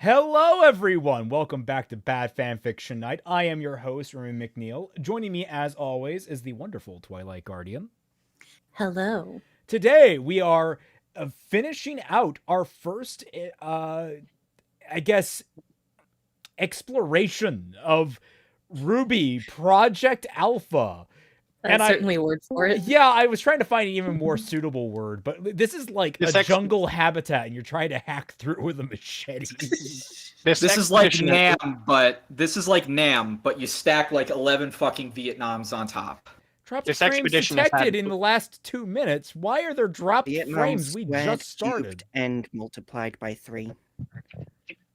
Hello, everyone! Welcome back to Bad Fanfiction Night. I am your host, Remy McNeil. Joining me, as always, is the wonderful Twilight Guardian. Hello. Today, we are finishing out our first, I guess, exploration of RWBY Project Alpha. That's certainly a word for it. Yeah, I was trying to find an even more suitable word, but this is like a jungle habitat, and you're trying to hack through it with a machete. This is like Nam, but you stack like 11 fucking Vietnams on top. Drop frames detected in the last 2 minutes. Why are there dropped frames? We just started. And multiplied by 3.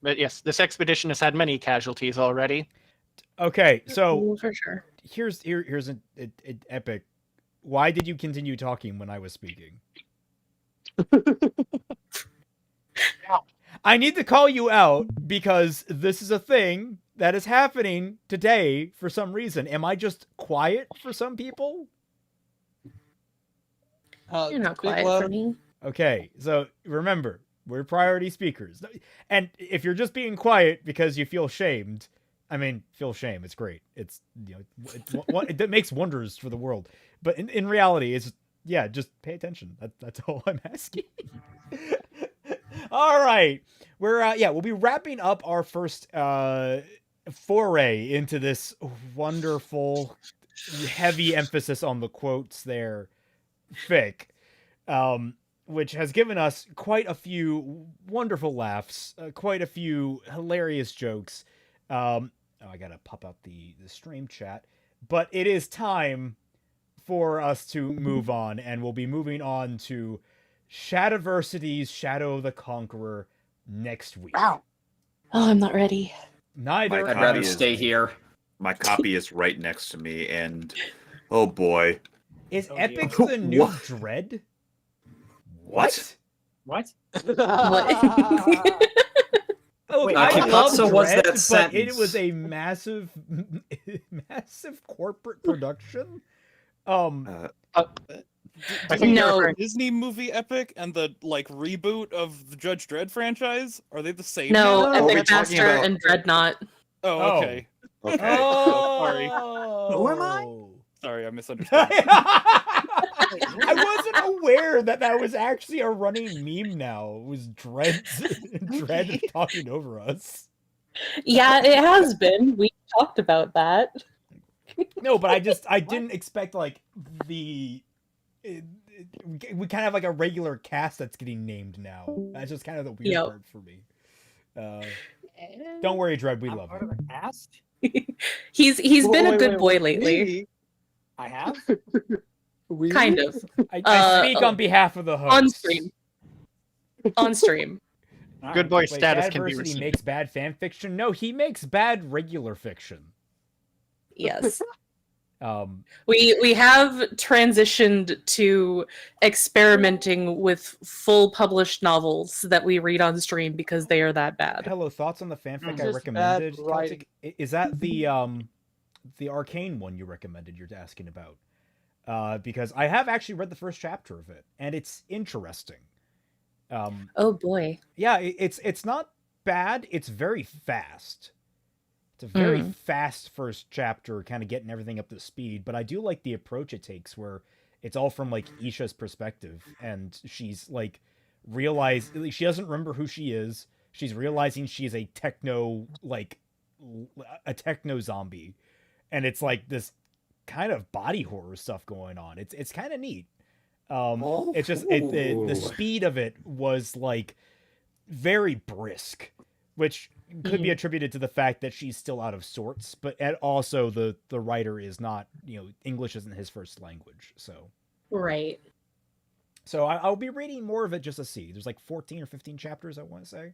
But yes, this expedition has had many casualties already. Okay, so for sure. Here's an epic. Why did you continue talking when I was speaking? I need to call you out because this is a thing that is happening today for some reason. Am I just quiet for some people? You're not quiet for me. Okay, so remember, we're priority speakers. And if you're just being quiet because you feel shamed, I mean, feel shame. It's great. It's, you know, it makes wonders for the world. But in reality, it's, yeah, just pay attention. That's all I'm asking. All right. We'll be wrapping up our first foray into this wonderful, heavy emphasis on the quotes there, fic, which has given us quite a few wonderful laughs, quite a few hilarious jokes. I gotta pop out the stream chat, but it is time for us to move on, and we'll be moving on to Shadiversity's Shadow of the Conqueror next week. Wow. Oh, I'm not ready. Neither. I'd rather stay here. My copy is right next to me, and oh boy. Is Epic the new Dread? What? What? Oh, Wait, I love so Dread, what's that but sentence? it was a massive corporate production. I think No. Disney movie Epic and the reboot of the Judge Dredd franchise, are they the same? No, now? Are we Epic talking Master about- and Dreadnought. Oh, okay. Okay. Sorry. Who am I? Sorry, I misunderstood. I wasn't aware that was actually a running meme now. It was Dread talking over us. Yeah, it has been. We talked about that. No, but I didn't expect like we kind of have like a regular cast that's getting named now. That's just kind of the weird part for me. Don't worry, Dread, we love you. He's been a good boy lately. Me? I have? Kind of. I speak on behalf of the host. On stream. On stream. Good boy Wait, status can be Adversity received. makes bad fan fiction? No, he makes bad regular fiction. Yes. Um, We have transitioned to experimenting with full published novels that we read on stream because they are that bad. hello, thoughts on the fanfic I Just recommended? bad writing. Celtic? Is that the Arcane one you recommended? You're asking about? Because I have actually read the first chapter of it, and it's interesting. Oh boy. Yeah, it's not bad. It's very fast. It's a very fast first chapter, kind of getting everything up to speed. But I do like the approach it takes, where it's all from like Isha's perspective, and she's like she doesn't remember who she is. She's realizing she's a techno zombie, and it's like this kind of body horror stuff going on. It's kind of neat. It's just the speed of it was like very brisk, which could be attributed to the fact that she's still out of sorts, but also the writer is not, English isn't his first language, so Right. So I'll be reading more of it just to see. There's like 14 or 15 chapters, I want to say.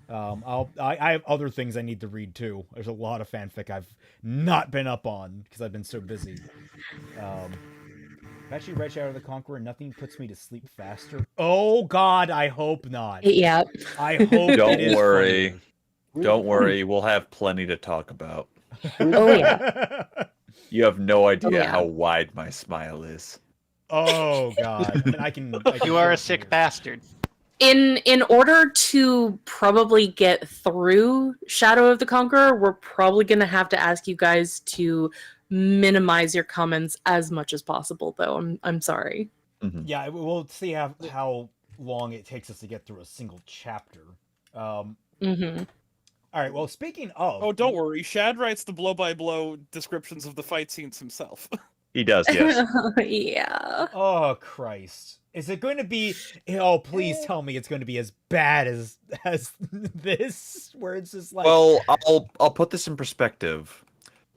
I have other things I need to read too. There's a lot of fanfic I've not been up on because I've been so busy. I've actually read Shadow of the Conqueror. Nothing puts me to sleep faster. Oh God, I hope not. Yeah. I hope Don't it is worry. funny. Don't worry, we'll have plenty to talk about. Oh yeah. You have no idea yeah. how wide my smile is. Oh God. I mean, I can You are a feel it sick here. bastard. In order to probably get through Shadow of the Conqueror, we're probably going to have to ask you guys to minimize your comments as much as possible, though. I'm sorry. Yeah, we'll see how long it takes us to get through a single chapter. Mm-hmm. All right. Well, speaking of, Oh, don't worry. Shad writes the blow-by-blow descriptions of the fight scenes himself. He does, yes. Yeah. Oh Christ! Is it going to be? Oh, please tell me it's going to be as bad as this, where it's just like. Well, I'll put this in perspective.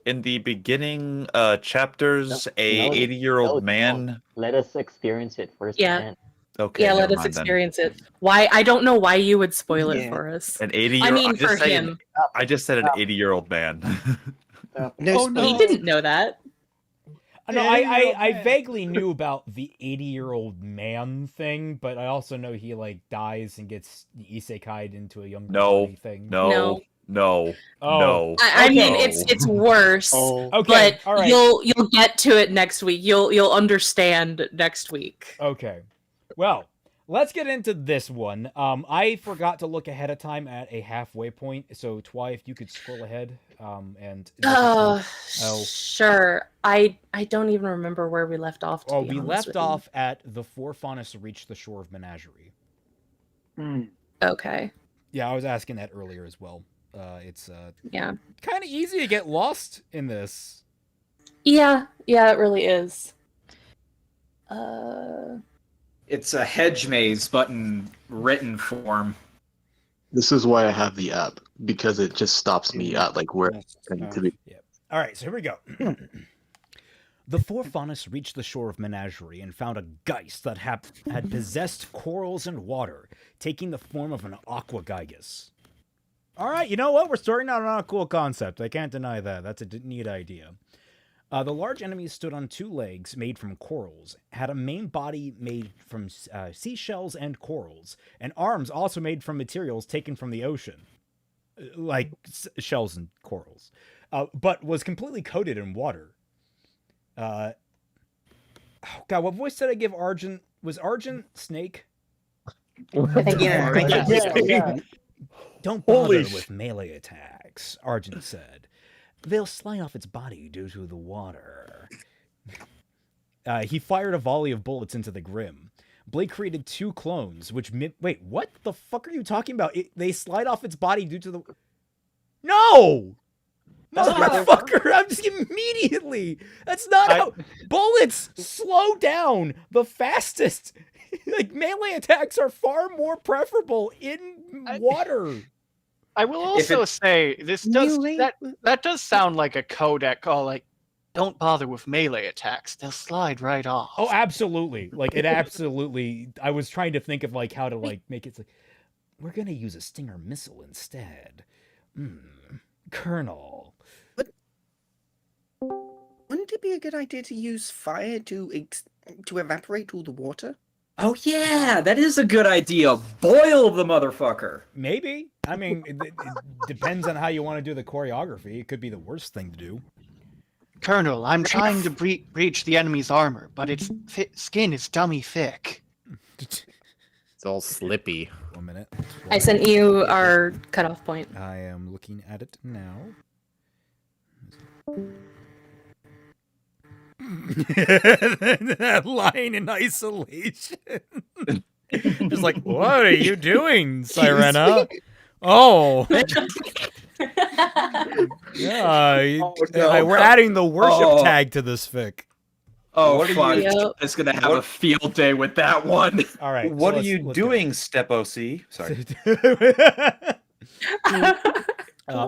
In the beginning chapters, No, a 80-year-old no, man. Let us experience it first. Yeah. Okay, Yeah, let never us mind then. experience it. Why? I don't know why you would spoil it Yeah. for us. An 80-year. I mean, for him. I just said an 80-year-old man. No, Oh, no. He didn't know that. No, Yeah, I man. vaguely knew about the 80-year-old man thing, but I also know he like dies and gets isekai'd into a younger No, body thing. no, no, Oh. no. I mean, Okay. it's worse. Oh, Okay. But All right. you'll get to it next week. You'll understand next week. Okay. Well, let's get into this one. I forgot to look ahead of time at a halfway point, so Twy, if you could scroll ahead, and Oh, Oh. sure. I don't even remember where we left off. To oh, be we honest left with you. off at the four faunus reach the shore of Menagerie. Okay. Yeah, I was asking that earlier as well. It's Yeah. kind of easy to get lost in this. Yeah. Yeah. It really is. It's a hedge maze, but in written form. This is why I have the app, because it just stops me at like where I need to be. Yeah. All right, so here we go. The four faunus reached the shore of Menagerie and found a geist that had possessed corals and water, taking the form of an aqua gigas. All right, you know what? We're starting out on a cool concept. I can't deny that. That's a neat idea. The large enemies stood on two legs made from corals, had a main body made from seashells and corals, and arms also made from materials taken from the ocean, like shells and corals, but was completely coated in water. Oh God, what voice did I give Argent? Was Argent Snake? yeah, Yeah. Don't bother Holy with melee attacks, Argent said. They'll slide off its body due to the water. He fired a volley of bullets into the Grim. Blake created two clones, which wait, what the fuck are you talking about? They slide off its body due to the... No! Motherfucker, I'm just immediately... That's not how... Bullets slow down the fastest. Like, melee attacks are far more preferable in water. I will also say this does Melee- that does sound like a codec call, like, don't bother with melee attacks. They'll slide right off. Oh, absolutely. Like, it absolutely... I was trying to think of, like, how to, like, make it... Like, we're gonna use a Stinger missile instead. Colonel. Wouldn't it be a good idea to use fire to evaporate all the water? Oh yeah, that is a good idea. Boil the motherfucker. Maybe. I mean, it depends on how you want to do the choreography. It could be the worst thing to do. Colonel, I'm trying to breach the enemy's armor, but its skin is dummy thick. It's all slippy. 1 minute. I sent you our cutoff point. I am looking at it now. That line in isolation. Just like, what are you doing, Sirena? Oh. Yeah. Oh, no. We're adding the worship Oh. tag to this fic. Oh, What are fuck. you- Yep. It's gonna have a field day with that one. All right. What so are you let's go. doing, Step OC? Sorry.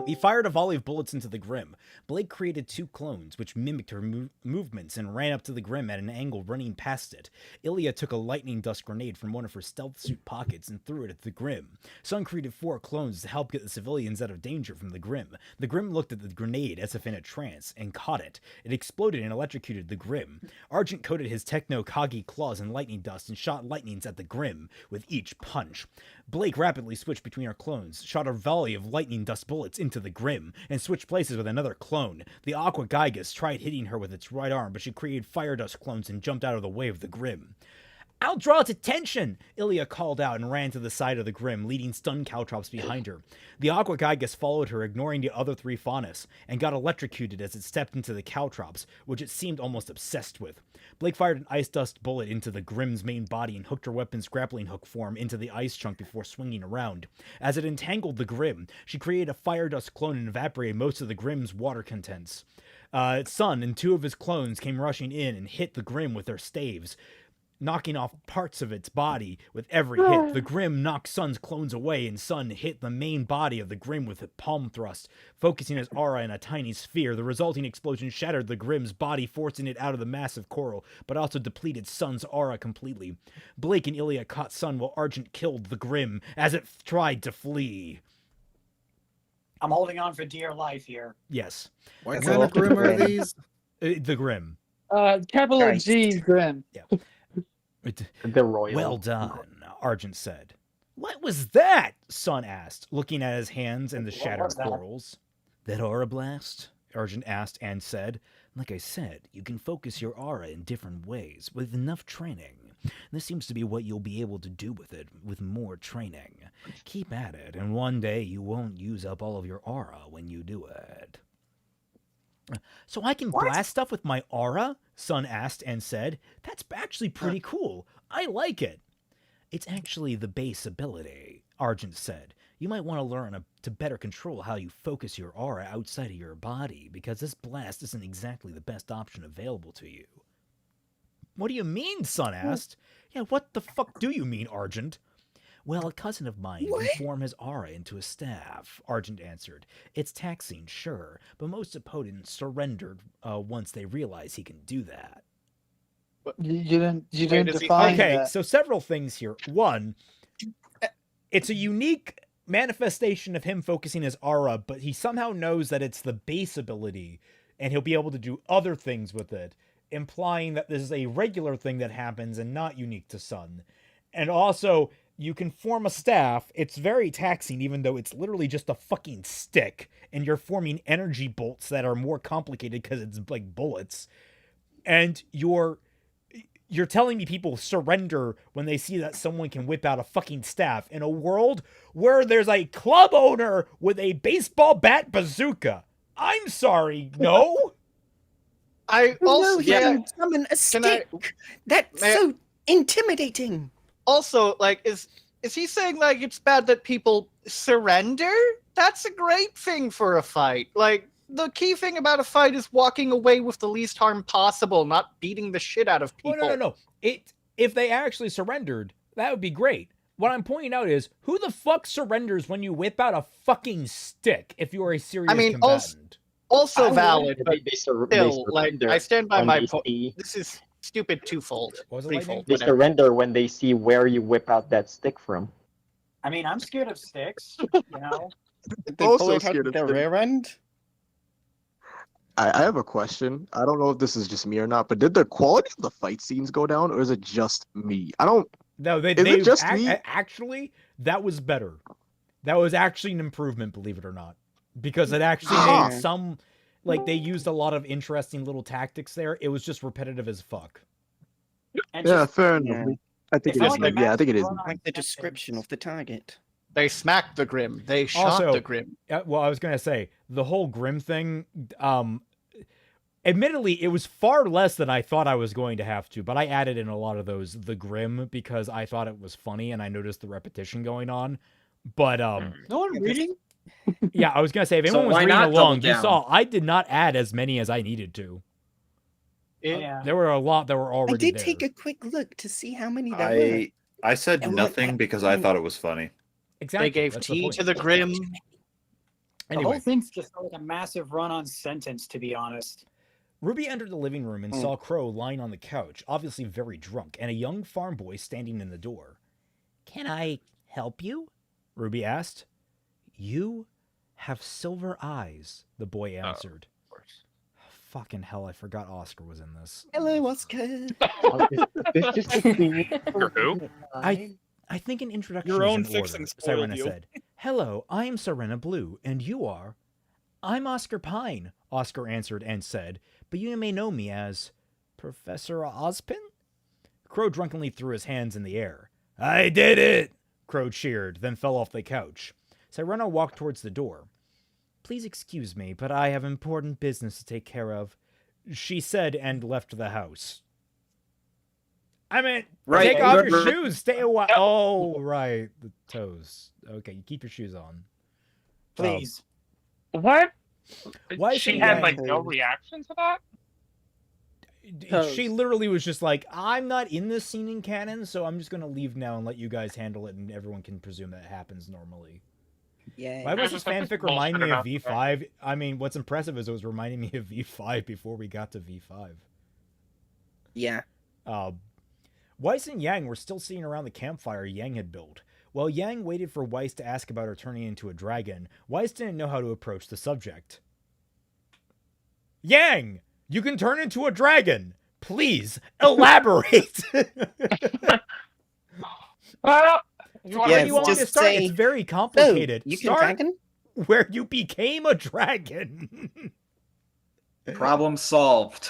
He fired a volley of bullets into the Grim. Blake created two clones, which mimicked her movements and ran up to the Grim at an angle running past it. Ilya took a lightning dust grenade from one of her stealth suit pockets and threw it at the Grim. Sun created four clones to help get the civilians out of danger from the Grim. The Grim looked at the grenade as if in a trance and caught it. It exploded and electrocuted the Grim. Argent coated his techno-kagi claws in lightning dust and shot lightnings at the Grim with each punch. Blake rapidly switched between her clones, shot a volley of lightning dust bullets into the Grim, and switched places with another clone. The Aqua Gigas tried hitting her with its right arm, but she created fire dust clones and jumped out of the way of the Grim. I'll draw its attention, Ilya called out and ran to the side of the Grim, leading stunned caltrops behind her. The Aqua Gygas followed her, ignoring the other 3 Faunus, and got electrocuted as it stepped into the caltrops, which it seemed almost obsessed with. Blake fired an ice dust bullet into the Grim's main body and hooked her weapon's grappling hook form into the ice chunk before swinging around. As it entangled the Grim, she created a fire dust clone and evaporated most of the Grim's water contents. Sun and 2 of his clones came rushing in and hit the Grim with their staves, knocking off parts of its body with every hit. The Grim knocked Sun's clones away, and Sun hit the main body of the Grim with a palm thrust, focusing his aura in a tiny sphere. The resulting explosion shattered the Grim's body, forcing it out of the massive coral, but also depleted Sun's aura completely. Blake and Ilya caught Sun while Argent killed the Grim as it tried to flee. I'm holding on for dear life here. Yes. What kind of Grim are these? The Grim. Capital Christ. G, Grim. Yeah. The royal. Well done, Argent said. What was that? Sun asked, looking at his hands and the What shattered was that? corals. That aura blast? Argent asked and said, like I said, you can focus your aura in different ways with enough training. This seems to be what you'll be able to do with it with more training. Keep at it, and one day you won't use up all of your aura when you do it. So I can blast stuff with my aura? Sun asked and said, that's actually pretty cool. I like it. It's actually the base ability, Argent said. You might want to learn to better control how you focus your aura outside of your body, because this blast isn't exactly the best option available to you. What do you mean, Sun asked. Yeah, what the fuck do you mean, Argent? Well, a cousin of mine can form his aura into a staff, Argent answered. It's taxing, sure, but most opponents surrendered once they realize he can do that. You didn't define Okay, that. so several things here. One, it's a unique manifestation of him focusing his aura, but he somehow knows that it's the base ability, and he'll be able to do other things with it, implying that this is a regular thing that happens and not unique to Sun. And also, you can form a staff. It's very taxing, even though it's literally just a fucking stick, and you're forming energy bolts that are more complicated because it's like bullets. And you're telling me people surrender when they see that someone can whip out a fucking staff in a world where there's a club owner with a baseball bat bazooka. I'm sorry, no? I also you can summon a stick. That's so intimidating. Also, like, is he saying like it's bad that people surrender? That's a great thing for a fight. Like, the key thing about a fight is walking away with the least harm possible, not beating the shit out of people. Oh, no. If they actually surrendered, that would be great. What I'm pointing out is, who the fuck surrenders when you whip out a fucking stick if you are a serious combatant? Also valid, but They still, like, surrender I stand by when my they point. see- This is stupid twofold. Threefold. They whatever. surrender when they see where you whip out that stick from. I mean, I'm scared of sticks, you know? They Also pull it out scared with of their sticks. rear end. I have a question. I don't know if this is just me or not, but did the quality of the fight scenes go down, or is it just me? I don't. No, Is it just me? Actually, that was better. That was actually an improvement, believe it or not. Because it actually Huh. made some, like, they used a lot of interesting little tactics there. It was just repetitive as fuck. And Yeah, just, fair enough. I think It's it not is. like Yeah, I think it is. Like the description of the target. They smacked the Grim. They shot Also, the Grim. Well, I was going to say, the whole Grim thing, admittedly, it was far less than I thought I was going to have to, but I added in a lot of those, the Grim, because I thought it was funny and I noticed the repetition going on. But, no one reading? yeah, I was going to say, if So anyone was why reading not along, double you down? saw I did not add as many as I needed to. Yeah. There were a lot that were I already did there. take a quick look to see how many there were. I said And what nothing happened? because I thought it was funny. Exactly. They gave that's tea point. to the Grim. The Anyway, whole thing's just like a massive run-on sentence, to be honest. Ruby entered the living room and Hmm. saw Crow lying on the couch, obviously very drunk, and a young farm boy standing in the door. Can I help you? Ruby asked. You have silver eyes, the boy answered. Fucking hell, I forgot Oscar was in this. Hello, Oscar. It's just Who? I think an introduction Your is own in fixing order, spoiled Sirena you. said. Hello, I am Sirena Blue, and you are? I'm Oscar Pine, Oscar answered and said, but you may know me as Professor Ozpin? Crow drunkenly threw his hands in the air. I did it! Crow cheered, then fell off the couch. Sirena walked towards the door. Please excuse me, but I have important business to take care of, she said, and left the house. I mean, Right, take off your remember- shoes, stay a while. Oh, right, the toes. Okay, you keep your shoes on. Please. What? Why She is had Yang- like no reaction to that? She literally was just like, I'm not in this scene in canon, so I'm just going to leave now and let you guys handle it, and everyone can presume that happens normally. Yeah. Why was this fanfic remind me of Bullshit V5? I mean, what's impressive is it was reminding me of V5 before we got to V5. Yeah. Weiss and Yang were still sitting around the campfire Yang had built. While Yang waited for Weiss to ask about her turning into a dragon, Weiss didn't know how to approach the subject. Yang! You can turn into a dragon! Please, elaborate! Well, you want Where do you want me to just start? say, It's very complicated. You can Start dragon? where you became a dragon. Problem solved.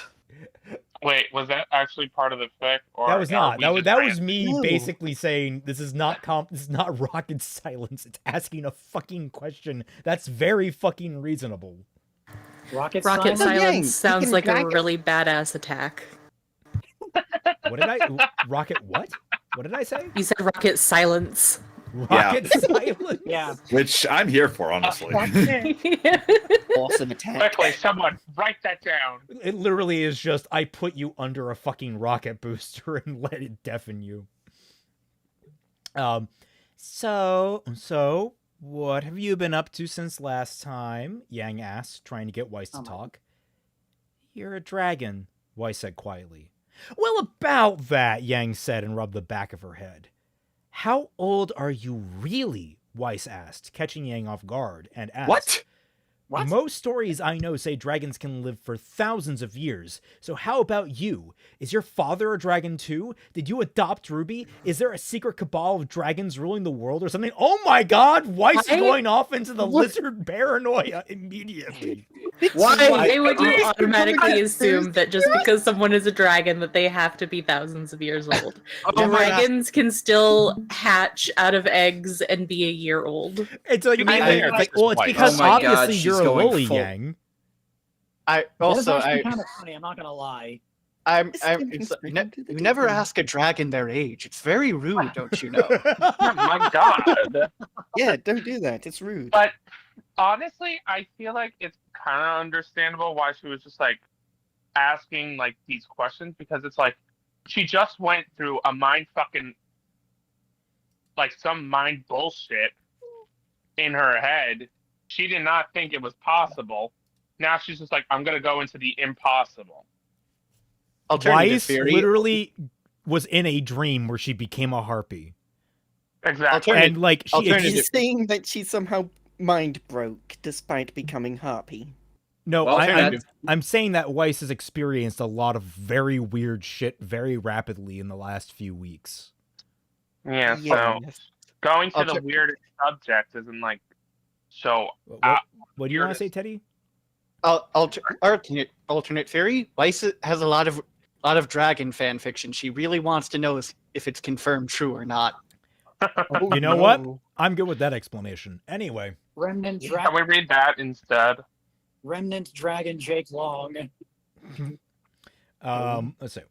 Wait, was that actually part of the fic? Or That was are not. we That was, just that was random? me No. basically saying this is not this is not rocket silence. It's asking a fucking question that's very fucking reasonable. Rocket Rocket silence? Yang, silence you sounds can like a dragon. really badass attack. What did I rocket what? What did I say? You said rocket silence. Rocket silence. Yeah. Which I'm here for, honestly. Awesome attack. Quickly, someone write that down. It literally is just I put you under a fucking rocket booster and let it deafen you. So what have you been up to since last time? Yang asked, trying to get Weiss to talk. You're a dragon, Weiss said quietly. Well, about that, Yang said and rubbed the back of her head. How old are you really? Weiss asked, catching Yang off guard, and asked. What? What? Most stories I know say dragons can live for thousands of years. So how about you? Is your father a dragon too? Did you adopt RWBY? Is there a secret cabal of dragons ruling the world or something? Oh my god! Weiss is going off into the lizard paranoia immediately. Why would you automatically assume that just because someone is a dragon that they have to be thousands of years old? Dragons can still hatch out of eggs and be a year old. It's like, well, it's because Oh my God, obviously she's you're a going lolly, full- Yang. I That is also actually I kind of funny. I'm not gonna lie. you never ask a dragon their age. It's very rude, don't you know? Oh my god. Yeah, don't do that. It's rude. But honestly, I feel like it's kind of understandable why she was just like asking like these questions, because it's like she just went through a mind fucking like some mind bullshit in her head. She did not think it was possible. Now she's just like, I'm gonna go into the impossible. Alternative Weiss theory. literally was in a dream where she became a harpy. Exactly. And like She's saying that she somehow mind broke despite becoming harpy. No, Well, I'm saying that Weiss has experienced a lot of very weird shit very rapidly in the last few weeks. Yeah, Yeah. so going to the Alter- weirdest subject isn't like so. What do you want to say, Teddy? Alternate theory. Weiss has a lot of dragon fan fiction. She really wants to know if it's confirmed true or not. You know what? I'm good with that explanation. Anyway, Remnant Can dragon. we read that instead? Remnant dragon Jake Long. let's see.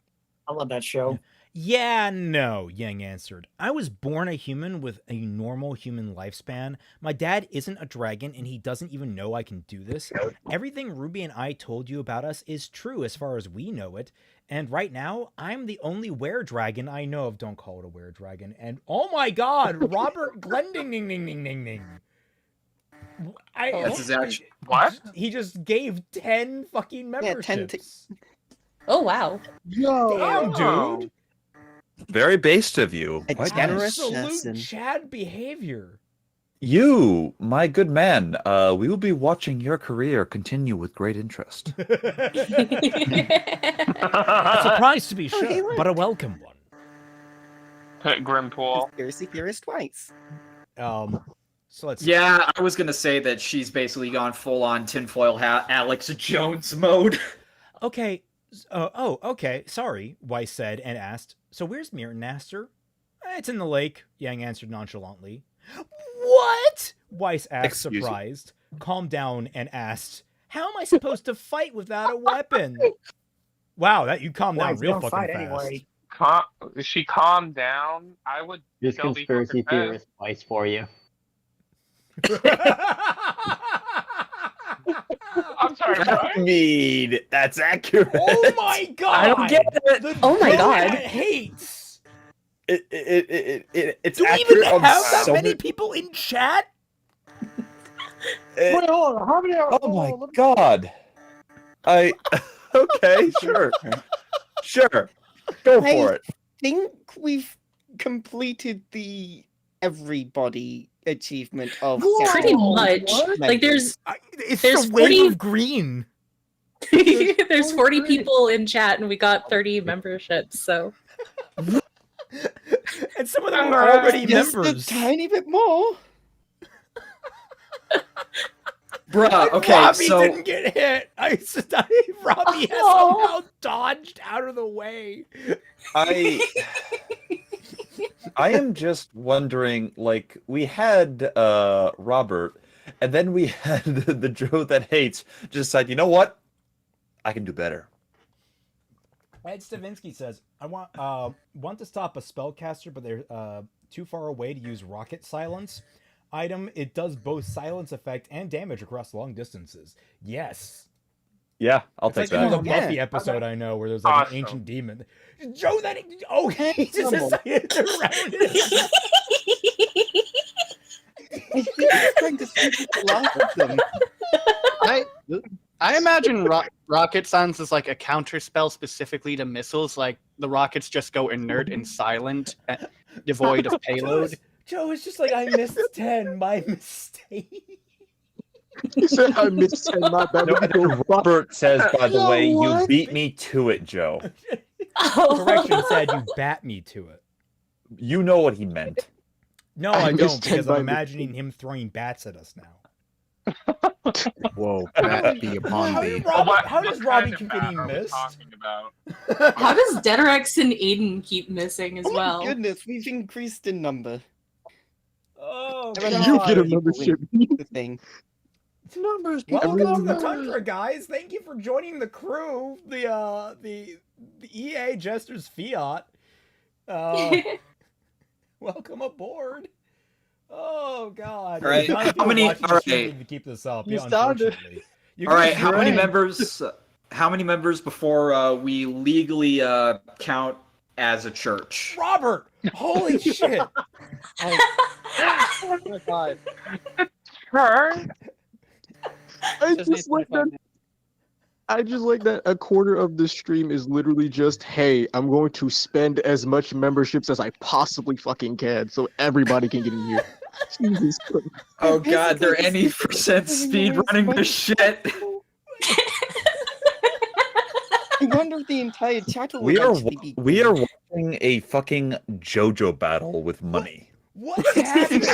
I love that show. Yeah, no, Yang answered. I was born a human with a normal human lifespan. My dad isn't a dragon, and he doesn't even know I can do this. Everything RWBY and I told you about us is true as far as we know it. And right now, I'm the only were-dragon I know of. Don't call it a were-dragon. And oh my god, Robert Glending, ding, ding, ding, ding, ding. That's his action. What? He just gave 10 fucking Yeah, 10 memberships. Oh wow. Damn, dude. Very based of you. A Quite generous nice. Absolute person. Chad behavior. You, my good man, we will be watching your career continue with great interest. A surprise to be sure, but a welcome one. Grimpool. Conspiracy theorist twice. So let's see. Yeah, I was gonna say that she's basically gone full on tinfoil hat Alex Jones mode. Okay. Okay. Sorry, Weiss said and asked, So where's Mirrornaster? It's in the lake, Yang answered nonchalantly. What? Weiss asked, surprised, calmed down, and asked, how am I supposed to fight without a weapon? Wow, that you calmed down real fucking fast. Anyway. She calmed down. I would. This conspiracy theorist Weiss for you. I'm sorry. I mean, that's accurate. Oh my god! I don't get it. Oh my god! Hates. It's Do we accurate even on have that so many people in chat? Wait, hold on. How many are? Oh my god! Okay, sure, go for it. I think we've completed the everybody achievement of Pretty much. Like there's the wave 40 of green. There's 40 people in chat and we got 30 memberships, so and some of them are already just members. a tiny bit more. Bruh, okay, Robbie so didn't get hit. Robbie has somehow dodged out of the way. I am just wondering, like, we had Robert, and then we had the Joe that hates just said, you know what? I can do better. Ed Stavinsky says, I want to stop a spellcaster, but they're too far away to use rocket silence. Item, it does both silence effect and damage across long distances. Yes. Yeah, I'll take It's like that. the Buffy episode I know where there's like an ancient demon. Joe, that he just decided to round it. I think he's trying to see the last of them. I imagine rocket silence is like a counter spell specifically to missiles. Like the rockets just go inert and silent, devoid of payload. Joe is just like, I missed 10, my mistake. He said I missed 10, my bad. No, Robert says, by the way, you beat me to it, Joe. Correction said you bat me to it. You know what he meant. No, I don't, because I'm imagining him throwing bats at us now. Whoa, bat be upon thee. How does Robbie keep getting missed? how does Deterex and Aiden keep missing as well? Oh my goodness, we've increased in number. Oh, There are You not get a people membership. in the thing. Numbers. Welcome to Tundra, guys. Thank you for joining the crew. The EA Jester's Fiat. Welcome aboard. Oh God! All right, how many? All right, to keep this up. You started. All right, how many members? How many members before we legally count as a church? Robert, holy shit! Oh my god! I just like that. I just like that a quarter of the stream is literally just, hey, I'm going to spend as much memberships as I possibly fucking can so everybody can get in here. Jesus Christ. Oh god, they're any percent speed running this shit. I wonder if the entire chat will We are actually be watching a fucking JoJo battle with money. What happened?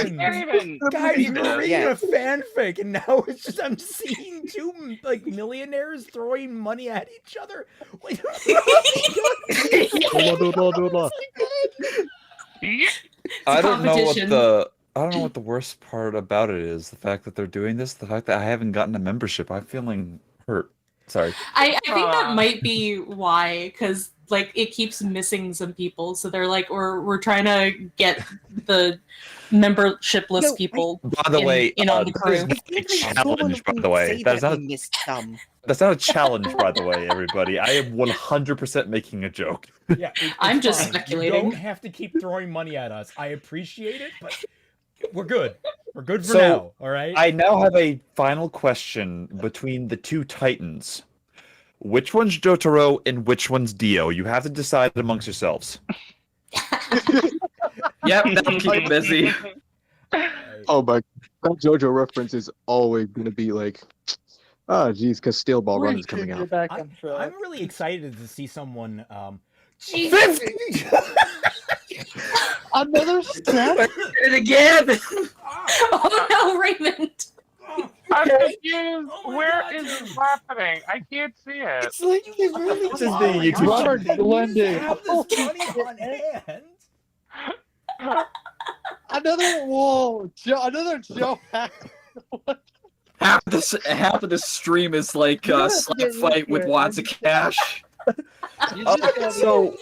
Guys, we're reading a fanfic, and now it's just I'm seeing two like millionaires throwing money at each other. Wait, I don't know what the worst part about it is. The fact that they're doing this, the fact that I haven't gotten a membership. I'm feeling hurt. Sorry. I think that might be why, because like it keeps missing some people, so they're like, we're trying to get the membership-less people. By the way, in on the crew. that is not a challenge. By the way, that's not a challenge. By the way, everybody, I am 100% making a joke. Yeah, I'm just fine. speculating. You don't have to keep throwing money at us. I appreciate it, but we're good. We're good for now. All right. I now have a final question between the two titans. Which one's Jotaro and which one's Dio? You have to decide amongst yourselves. Yep, that'll keep him busy. Oh my, that JoJo reference is always gonna be like, oh geez, because Steel Ball Run is coming out. I'm really excited to see someone. Another step? And again! Oh no, Raymond! I'm confused. Where is it happening? I can't see it. It's like they really This is the YouTube. Robert blended. Have this money on hand. Another Joe hack. Half of the stream is like slap fight with wads of cash. So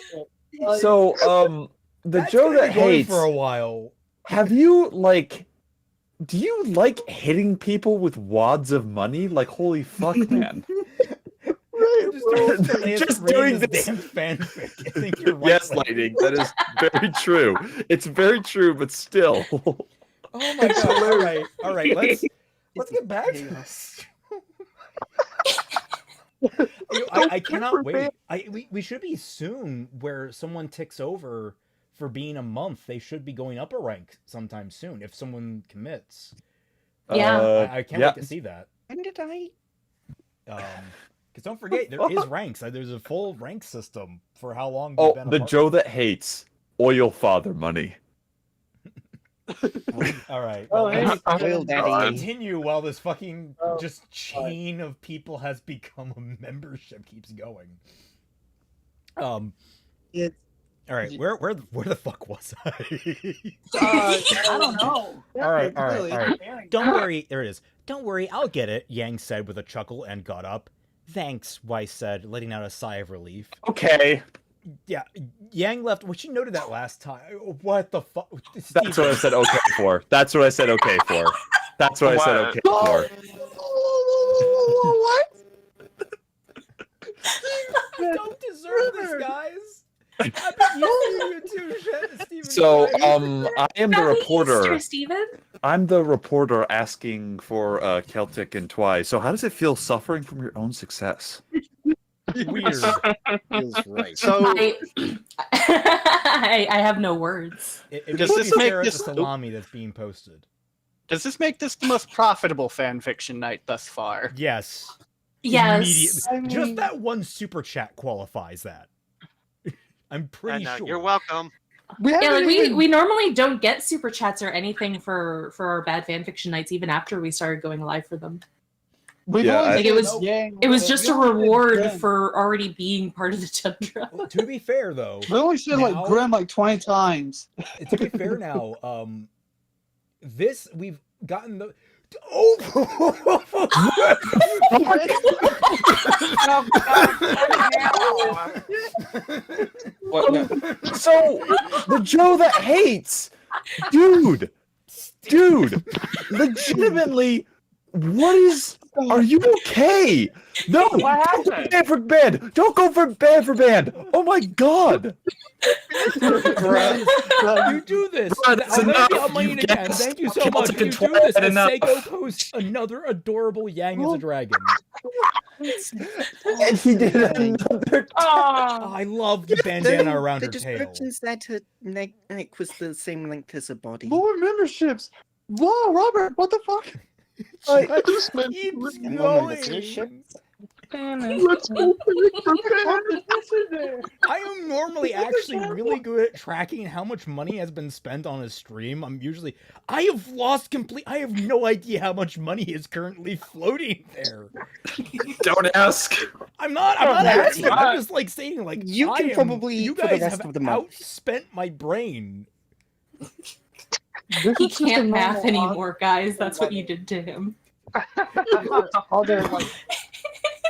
the That's Joe gonna that be going hates. for a while. Have you like? Do you like hitting people with wads of money? Like, holy fuck, man! Just doing this damn fanfic. I think you're right. Yes, Lightning. That is very true. It's very true, but still. Oh my god! All right. Let's get back to this. I cannot wait. We should be soon where someone ticks over for being a month. They should be going up a rank sometime soon if someone commits. Yeah. I can't wait to see that. When did I? Because don't forget, there is ranks. There's a full rank system for how long. Oh, you've been a the partner. Joe that hates oil father money. All right. Oh, Well, hey, Oil Daddy. continue while this fucking just chain of people has become a membership keeps going. It's All right. Where the fuck was I? I don't know. All right. Don't worry. There it is. Don't worry. I'll get it. Yang said with a chuckle and got up. Thanks, Weiss said, letting out a sigh of relief. Okay. Yeah, Yang left. Well, she noted that last time. What the fuck? That's what I said okay for. That's what I said okay for. That's what I said okay for. What? I don't deserve this, guys. I bet you too, Steven. So, I am the Happy reporter. Easter, Steven. I'm the reporter asking for Celtic and Twi. So, how does it feel suffering from your own success? Weird. Feels right. So I have no words. Does this make the this- salami that's being posted? does this make this the most profitable fanfiction night thus far? Yes. Yes. Immediately. Just that one super chat qualifies that. I'm pretty sure. You're welcome. Yeah, like we normally don't get super chats or anything for our bad fanfiction nights, even after we started going live for them. Like it was just a reward for already being part of the tundra. Well, to be fair, though, We only said like now- Grim like 20 times. to be fair now, this we've gotten the. Oh! So, the Joe that hates, dude, legitimately, what is? Are you okay? No, What happened? Ban for band. Don't go for ban for band. Oh my god. You do this. Bruh, that's I'm gonna enough. be on You again. guessed. Thank you so Celtic much. and You do Twi this. had As enough. Seiko posts another adorable Yang as a dragon. And he did another. Oh, I love the bandana around the her tail. description said her neck was the same length as her body. More memberships. Whoa, Robert, what the fuck? I just keeps And more going. memberships. Let's go I am normally actually really good at tracking how much money has been spent on a stream. I have lost I have no idea how much money is currently floating there. Don't ask. I'm not asking. I'm just like stating like You can probably you eat for the guys rest have of the month. outspent my brain. He can't math anymore, guys. That's what you did to him.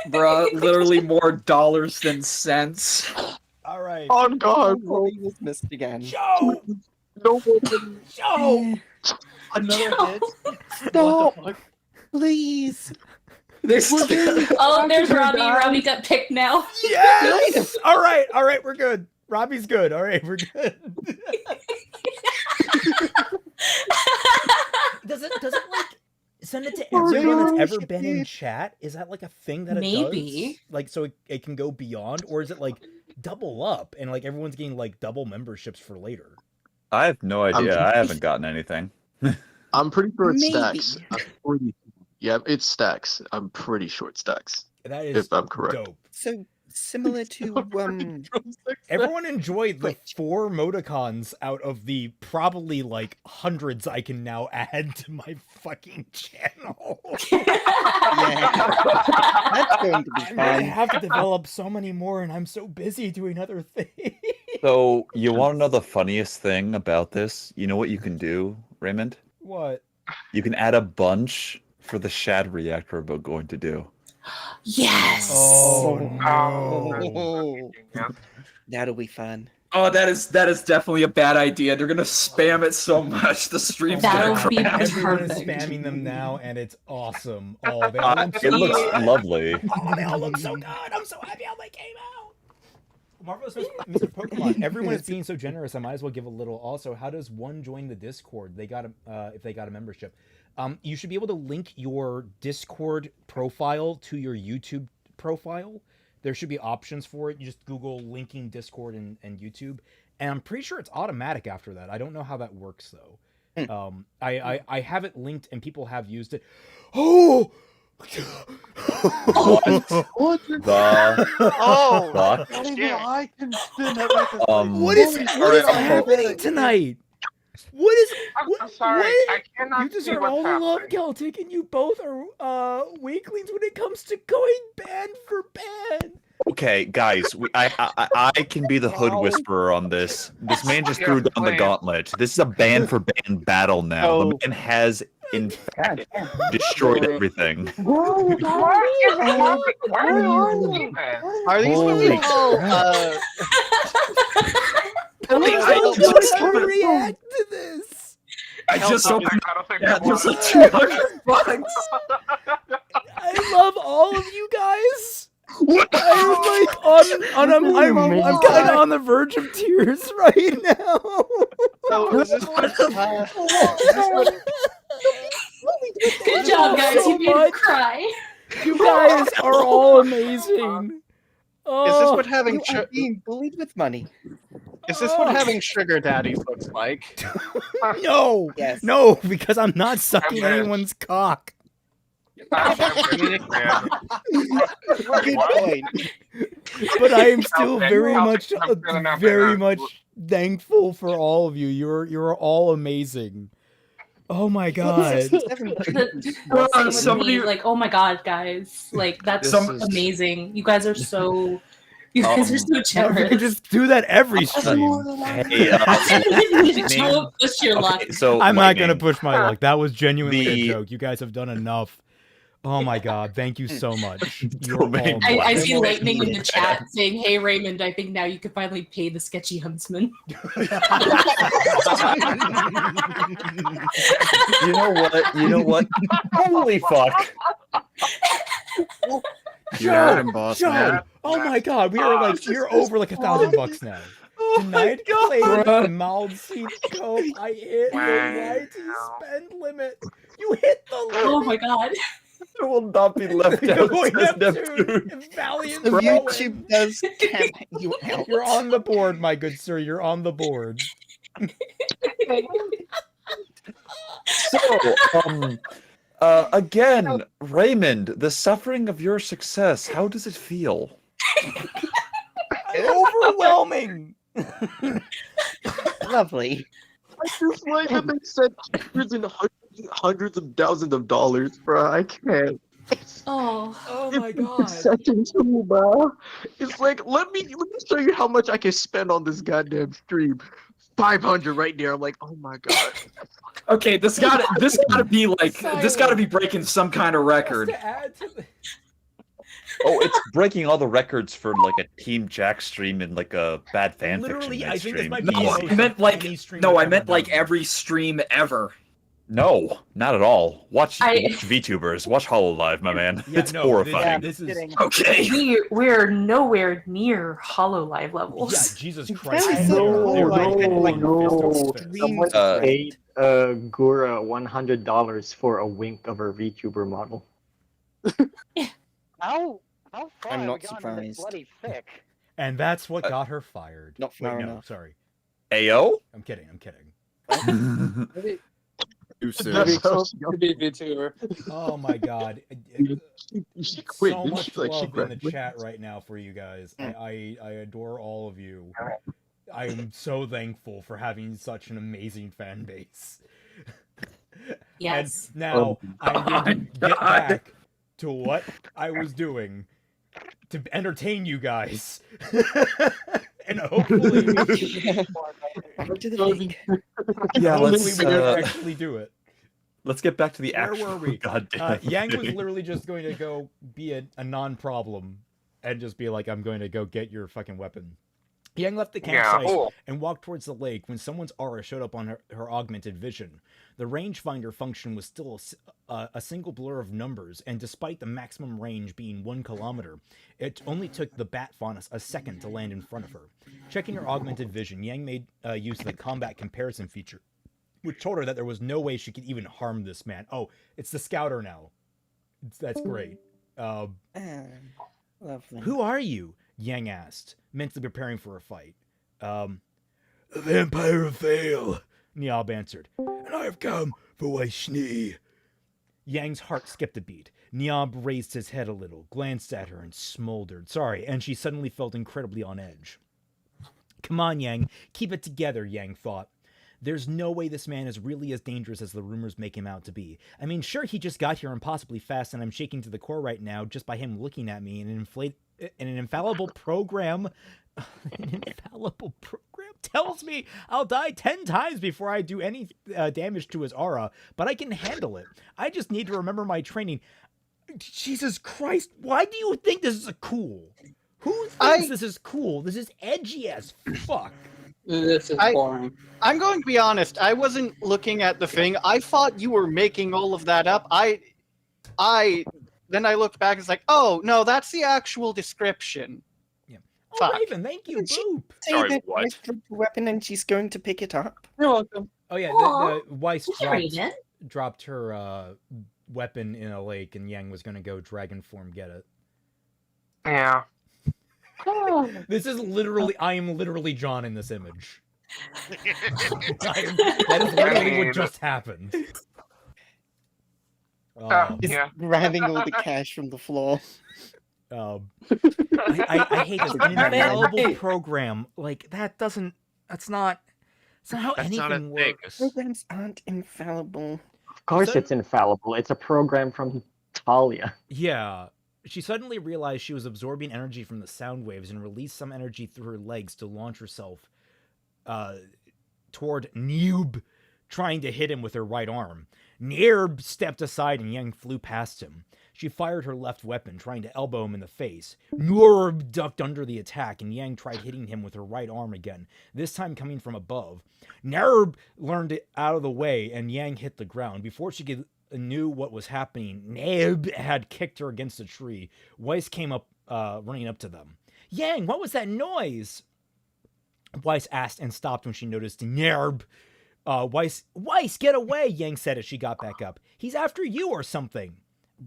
Bruh, literally more dollars than cents. All right. On God, Oh, he was missed again. Joe! no Joe! another hit. Stop! Please. Oh, there's Robbie. Robbie got picked now. Yes! All right, we're good. Robbie's good. All right, we're good. Does it like send it to everyone that's ever been in chat? Is that like a thing that it Maybe. does? Like so it can go beyond, or is it like double up and like everyone's getting like double memberships for later? I have no idea. I haven't gotten anything. I'm pretty sure it Maybe. stacks. Yep, it stacks. I'm pretty sure it stacks. That is If I'm correct. dope. So similar to Everyone enjoyed the 4 emoticons out of the probably like hundreds I can now add to my fucking channel. That's going to be I fun. have to develop so many more, and I'm so busy doing other things. So, you want to know the funniest thing about this? You know what you can do, Raymond? What? You can add a bunch for the shad react we're about going to do. Yes. Oh, no. That'll be fun. Oh, that is definitely a bad idea. They're gonna spam it so much. The stream's gonna crash. Everyone is spamming them now, and it's awesome. Oh, they all look It looks lovely. Oh, they all look so good. I'm so happy how they came out. Marvelous Mr. Pokemon. Everyone is being so generous. I might as well give a little. Also, how does one join the Discord? They got if they got a membership. You should be able to link your Discord profile to your YouTube profile. There should be options for it. You just Google linking Discord and YouTube, and I'm pretty sure it's automatic after that. I don't know how that works though. I have it linked, and people have used it. Oh. What the fuck? Not even I can spin that like a What is happening tonight? What is? I'm sorry, what? I cannot You see deserve what's all the love, happening. Celtic, and you both are weaklings when it comes to going ban for ban. Okay, guys, I can be the hood whisperer on this. This man just threw down the gauntlet. This is a ban for ban battle now. The man has, in fact, destroyed everything. Are these what we call react to this? I just opened. Yeah, there's like 200 bucks. I love all of you guys. I'm like I'm kind of on the verge of tears right now. So is this what, Good job, guys. so You made me much. cry. You guys are all amazing. is this what having You are being bullied with money. is this what having sugar daddies looks like? No, Yes. no, because I'm not sucking anyone's cock. Good point. But I am still Okay, very I'll much, take some good enough there. thankful for all of you. You're all amazing. Oh my god. Somebody- Like, oh my god, guys, like that's amazing. You guys are so. You guys are so We generous. can just do that every stream. Hey, Don't push your luck. so I'm not Lightning, gonna push my luck. That was genuinely The- a joke. You guys have done enough. Oh my god, thank you so much. You're Domain all I amazing. see Lightning in the chat saying, "Hey Raymond, I think now you can finally pay the sketchy huntsman." You know what? You know what? Holy fuck! You heard him, boss man. Sean, oh my god, we're over like $1,000 now. Tonight played mild seed scope. I hit the YT spend limit. You hit the limit. Oh my god. There will not be left out. Going says Neptune, Neptune. Valiant The Rowan. YouTube does camp you out. You're on the board, my good sir. You're on the board. So, again, Raymond, the suffering of your success, how does it feel? Overwhelming. Lovely. I just like that they said hundreds of thousands of dollars, bro. I can't. Oh. Oh my It's god. second too, bro. It's like let me show you how much I can spend on this goddamn stream. 500 right there. I'm like, oh my god. Okay, this gotta be breaking some kind of record. To add to the... Oh, it's breaking all the records for like a Team Jack stream and like a bad fanfiction Literally, night I think this stream. might be No, the I most meant like funny stream no, I've I ever meant like done. every stream ever. No, not at all. Watch I- VTubers. Watch HoloLive, my man. Yeah, It's no, horrifying. This is Okay. We're nowhere near HoloLive levels. yeah, Jesus Very Christ. simple. They're Like, like no. fists. Someone paid Gura $100 for a wink of her VTuber model. How far I'm have not we gotten in this surprised. bloody thick? And that's what got her fired. Not Wait, far no, enough. sorry. Ayo? I'm kidding. You're Too soon. That's so Oh my god. She quit. So didn't much she? Like, she love in the graduated. chat right now for you guys. I adore all of you. I am so thankful for having such an amazing fan base. Yes. And now I'm going to get back to what I was doing to entertain you guys. And hopefully, Yeah, hopefully let's we can actually do it. let's get back to the Where actual. were we? Goddamn. Yang was literally just going to go be a non-problem and just be like, I'm going to go get your fucking weapon. Yang left the campsite and walked towards the lake when someone's aura showed up on her augmented vision. The rangefinder function was still a single blur of numbers, and despite the maximum range being 1 kilometer, it only took the bat fauna a second to land in front of her. Checking her augmented vision, Yang made use of the combat comparison feature, which told her that there was no way she could even harm this man. Oh, it's the scouter now. That's great. Lovely. Who are you? Yang asked, mentally preparing for a fight. A vampire of Vale, Niob answered. And I have come for my Schnee. Yang's heart skipped a beat. Niob raised his head a little, glanced at her, and smoldered. Sorry, and she suddenly felt incredibly on edge. Come on, Yang. Keep it together, Yang thought. There's no way this man is really as dangerous as the rumors make him out to be. I mean, sure, he just got here impossibly fast, and I'm shaking to the core right now just by him looking at me in an infallible program. An infallible program tells me I'll die 10 times before I do any damage to his aura, but I can handle it. I just need to remember my training. Jesus Christ, why do you think this is cool? Who thinks this is cool? This is edgy as fuck. This is boring. I'm going to be honest. I wasn't looking at the thing. I thought you were making all of that up. Then I looked back and it's like, oh, no, that's the actual description. Yeah. Fuck. Oh, Raven, thank you, Boop. Say that Weiss dropped the weapon and she's going to pick it up. You're welcome. Oh, yeah, Aw, the Weiss Raven. dropped her weapon in a lake, and Yang was going to go dragon form get it. Yeah. This is literally, I am literally John in this image. That is literally what just happened. He's grabbing all the cash from the floor. I hate this. An infallible program, like, that's not how anything works. Programs aren't infallible. Of course it's infallible. It's a program from Talia. Yeah. She suddenly realized she was absorbing energy from the sound waves and released some energy through her legs to launch herself toward Niob, trying to hit him with her right arm. Niob stepped aside and Yang flew past him. She fired her left weapon, trying to elbow him in the face. Niob ducked under the attack, and Yang tried hitting him with her right arm again, this time coming from above. Niob learned it out of the way, and Yang hit the ground. Before she could knew what was happening, Niob had kicked her against a tree. Weiss came up, running up to them. Yang, what was that noise? Weiss asked and stopped when she noticed Niob. Weiss, get away, Yang said as she got back up. He's after you or something.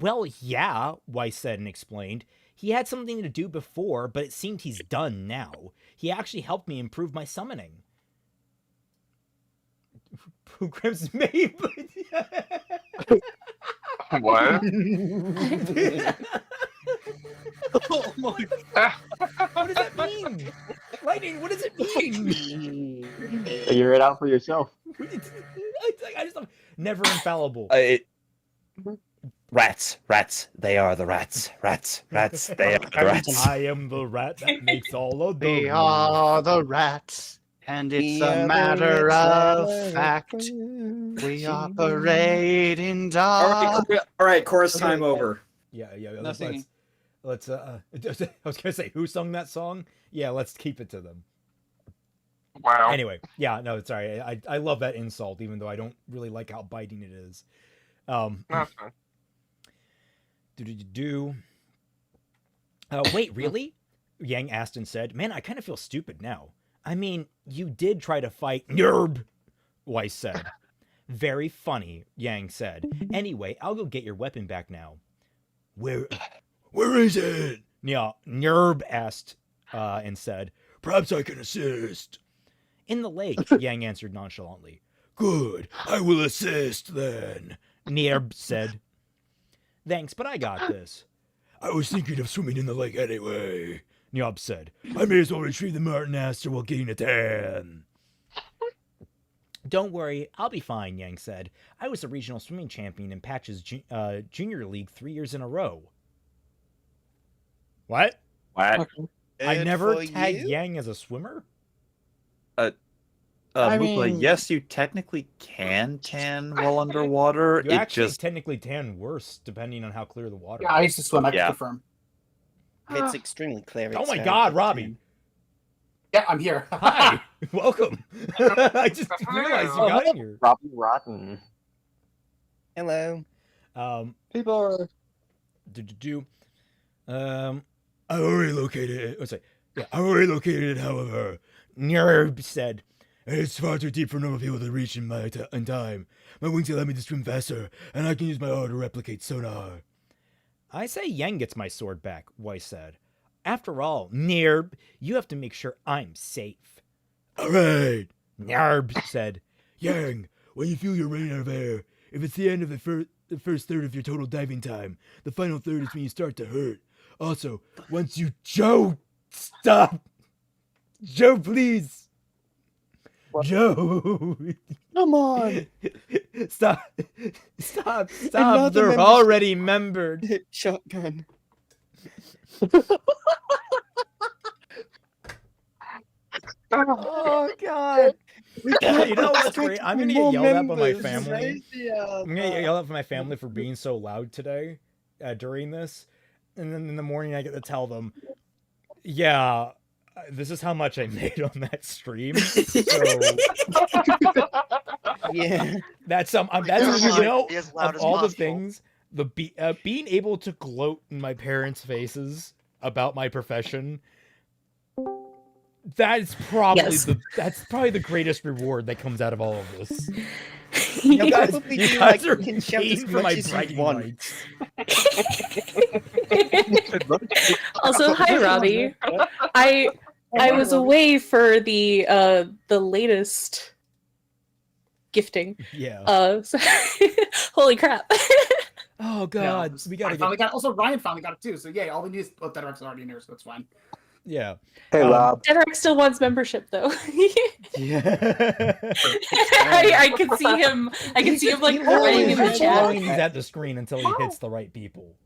Well, yeah, Weiss said and explained. He had something to do before, but it seemed he's done now. He actually helped me improve my summoning. Programs made, What? Oh my What does that mean? Lightning, what does it mean? Figure it out for yourself. I just never infallible. Rats, they are the rats. Rats, they are the rats. I am the rat that makes all of the We are the rats, and it's a matter of fact. We operate in dark. All right, chorus time over. Yeah. No singing. Let's I was gonna say, who sung that song? Yeah, let's keep it to them. Wow. Anyway, yeah, no, sorry. I love that insult, even though I don't really like how biting it is. That's fine. Wait, really? Yang asked and said, man, I kind of feel stupid now. I mean, you did try to fight Niob, Weiss said. Very funny, Yang said. Anyway, I'll go get your weapon back now. Where is it? Niob asked and said, perhaps I can assist. In the lake, Yang answered nonchalantly. Good, I will assist then, Niob said. Thanks, but I got this. I was thinking of swimming in the lake anyway, Niob said. I may as well retrieve the Martin Aster while getting a tan. Don't worry, I'll be fine, Yang said. I was a regional swimming champion in Patch's junior league 3 years in a row. What? What? I never tagged Yang as a swimmer? Yes, you technically can tan while underwater. You actually technically tan worse depending on how clear the water is. I used to swim, I can confirm. It's extremely clear. Oh my god, Robbie. Yeah, I'm here. Hi, welcome. I just realized you got here. Robbie Rotten. Hello. People are. I already located it. What's it? Yeah, I already located it. However, Niob said, it's far too deep for normal people to reach in time. My wings allow me to swim faster, and I can use my auto to replicate sonar. I say Yang gets my sword back, Weiss said. After all, Niob, you have to make sure I'm safe. All right, Niob said. Yang, when you feel you're running out of air, if it's the end of the first third of your total diving time, the final third is when you start to hurt. Also, once you... Joe! Stop! Joe, please! What? Joe! Come on! Stop! They're already membered. Shotgun. Oh, God! You know what's great? I'm gonna get yelled at by my family. I'm gonna get yelled at by my family for being so loud today during this. And then in the morning, I get to tell them, yeah, this is how much I made on that stream. So, yeah, that's you know, of all the things, being able to gloat in my parents' faces about my profession, that's probably the greatest reward that comes out of all of this. You guys are paying for my bragging rights. Also, hi Robbie. I was away for the latest gifting. Yeah. So holy crap. Oh god, we got also Ryan finally got it too. So yeah, all we need is Deadrock's already in there, so that's fine. Yeah. Hey, Rob. Deadrock still wants membership though. Yeah. I can see him. I can see him like writing in the chat. He's at the screen until he hits the right people.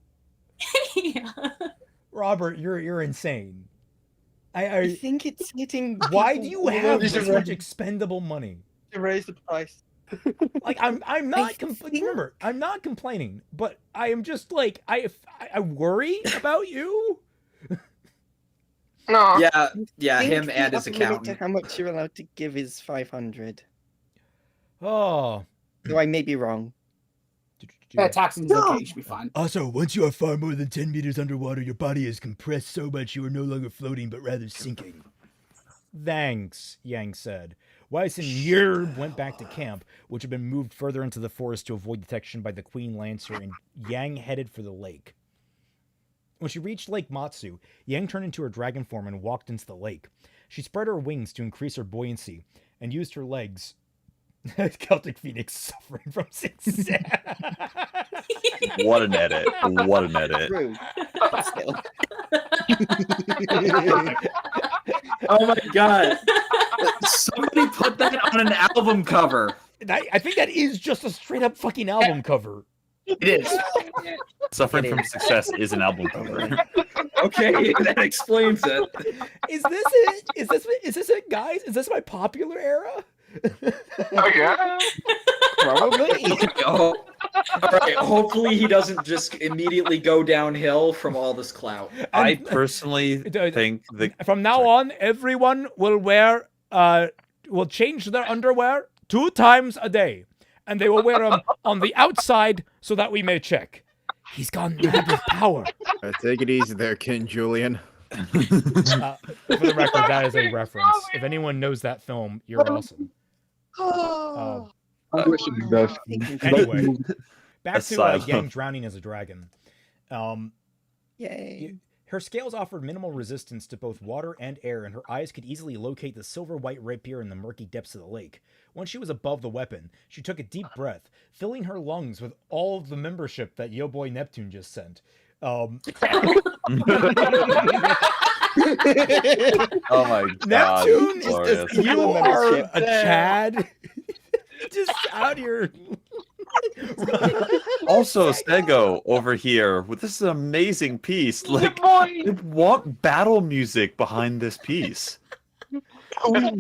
Yeah. Robert, you're insane. I think it's hitting. Why do you have this much expendable money? To raise the price. Like I'm not remember, I'm not complaining, but I am just like I worry about you. No. Yeah, him and his accountant. To how much you're allowed to give is 500. Oh. So I may be wrong. Yeah, taxing is okay, you should be fine. Also, once you are far more than 10 meters underwater, your body is compressed so much you are no longer floating, but rather sinking. Thanks, Yang said. Weiss and Niob went back to camp, which had been moved further into the forest to avoid detection by the Queen Lancer, and Yang headed for the lake. When she reached Lake Matsu, Yang turned into her dragon form and walked into the lake. She spread her wings to increase her buoyancy, and used her legs. Celtic Phoenix suffering from success. What an edit. What an edit. Oh my god. Somebody put that on an album cover. I think that is just a straight up fucking album cover. It is. Suffering from success is an album cover. Okay, that explains it. Is this it? Is this it, guys? Is this my popular era? Oh yeah. Probably. Oh. All right. Hopefully, he doesn't just immediately go downhill from all this clout. I personally think from now on, everyone will will change their underwear 2 times a day, and they will wear them on the outside so that we may check. He's gone mad with power. Take it easy there, King Julian. For the record, that is a reference. If anyone knows that film, you're awesome. Anyway, back to Yang drowning as a dragon. Yay. Her scales offered minimal resistance to both water and air, and her eyes could easily locate the silver-white rapier in the murky depths of the lake. Once she was above the weapon, she took a deep breath, filling her lungs with all of the membership that Yo Boy Neptune just sent. Oh my god. Neptune, Glorious. you are a Chad. Just out here. Also, Stego over here with this amazing piece. Like, I want battle music behind this piece. We'll get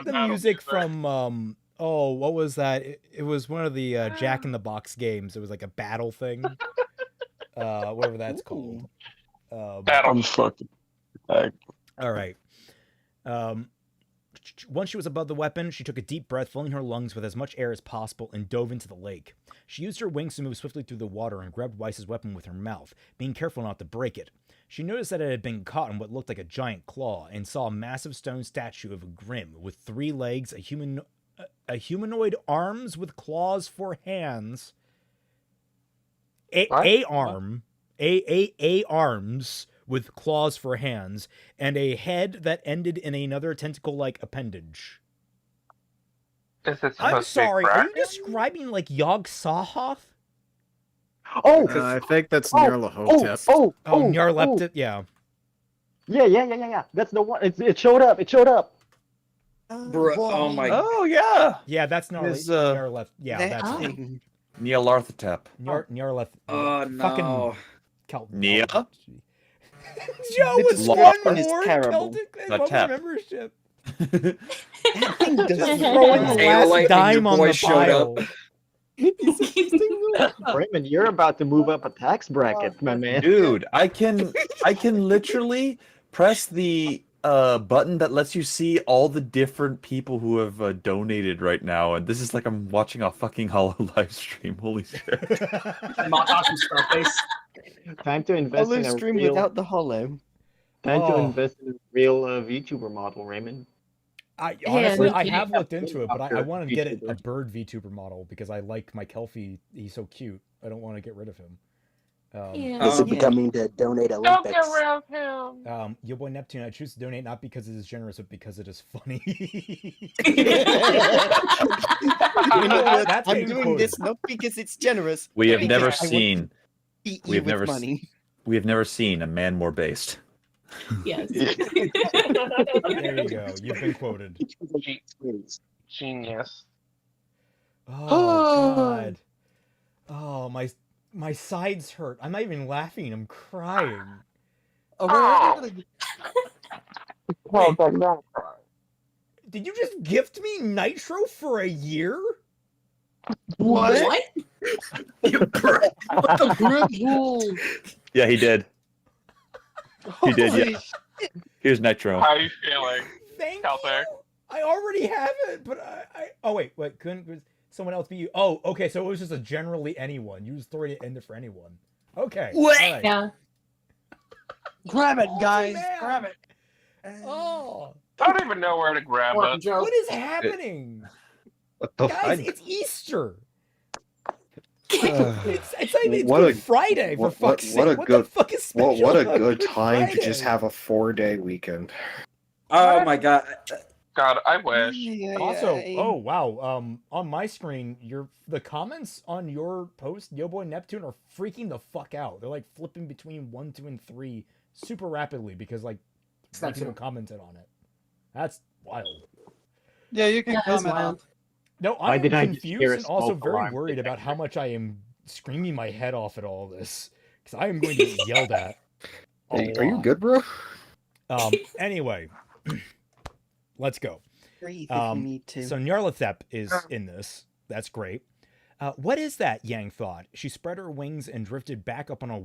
the music from what was that? It was one of the Jack in the Box games. It was like a battle thing. Whatever that's called. I'm fucking. All right. Once she was above the weapon, she took a deep breath, filling her lungs with as much air as possible, and dove into the lake. She used her wings to move swiftly through the water and grabbed Weiss's weapon with her mouth, being careful not to break it. She noticed that it had been caught in what looked like a giant claw, and saw a massive stone statue of a Grimm with 3 legs, a humanoid arms with claws for hands, arms with claws for hands, and a head that ended in another tentacle-like appendage. Is it I'm supposed to be sorry, are you Kraken? describing like Yog Sothoth? Oh, I think that's Nyarlathotep. Nyarlathotep, yeah. Yeah. That's the one. It showed up. It showed up. Bro, oh my. Oh yeah. Yeah, that's Nyarlathotep. Yeah, that's Nyarlathotep. Nyarlathotep. Oh no. Fucking Nia? Joe was Law one is more terrible. Celtic The tap. membership. That thing doesn't Throwing the Aolite last and dime your on boy the showed pile. Raymond, you're about to move up a tax bracket, my man. Dude, I can literally press the button that lets you see all the different people who have donated right now, and this is like I'm watching a fucking Hollow live stream. Holy shit! Time to invest in a stream real. without the hollow. Time to invest in a real VTuber model, Raymond. Honestly, I have looked into it, but I want to get a bird VTuber model because I like my Kelpie. He's so cute. I don't want to get rid of him. This is becoming the donate Don't Olympics. get rid of him. Yo Boy Neptune, I choose to donate not because it is generous, but because it is funny. You know what? That's I'm getting doing quoted. this not because it's generous. We have but never because I want seen. to eat We you have with never. money. We have never seen a man more based. Yes. There you go. You've been quoted. Genius. Oh God. Oh my sides hurt. I'm not even laughing. I'm crying. Did you just gift me Nitro for a year? What? Yeah, he did. He did. Yeah. Here's Nitro. How are you feeling? Thank Calther? I already have it, but I oh wait, couldn't someone else be you? Oh, okay, so it was just a generally anyone. You just throw it in there for anyone. Okay. What? All right. Yeah. Grab it, guys. man. Grab it. Oh. I don't even know where to grab it. What is happening? Guys, it's Easter. It's not even Good Friday for fuck's sake. What the fuck is special what a about good Good time to just Friday? have a 4-day weekend. Oh my god. God, I wish. Also, oh wow, on my screen, the comments on your post, Yo Boy Neptune, are freaking the fuck out. They're like flipping between 1, 2, and 3 super rapidly because like people commented on it. That's wild. Yeah, you can comment on. No, Why I'm did I just hear confused a and also smoke very alarm worried about how much I am screaming my head off at all this because I am going to get yelled at. Hey, are you good, bro? Anyway, let's go. Breathe if you need to. So Nyarlathotep is in this. That's great. What is that? Yang thought. She spread her wings and drifted back up on a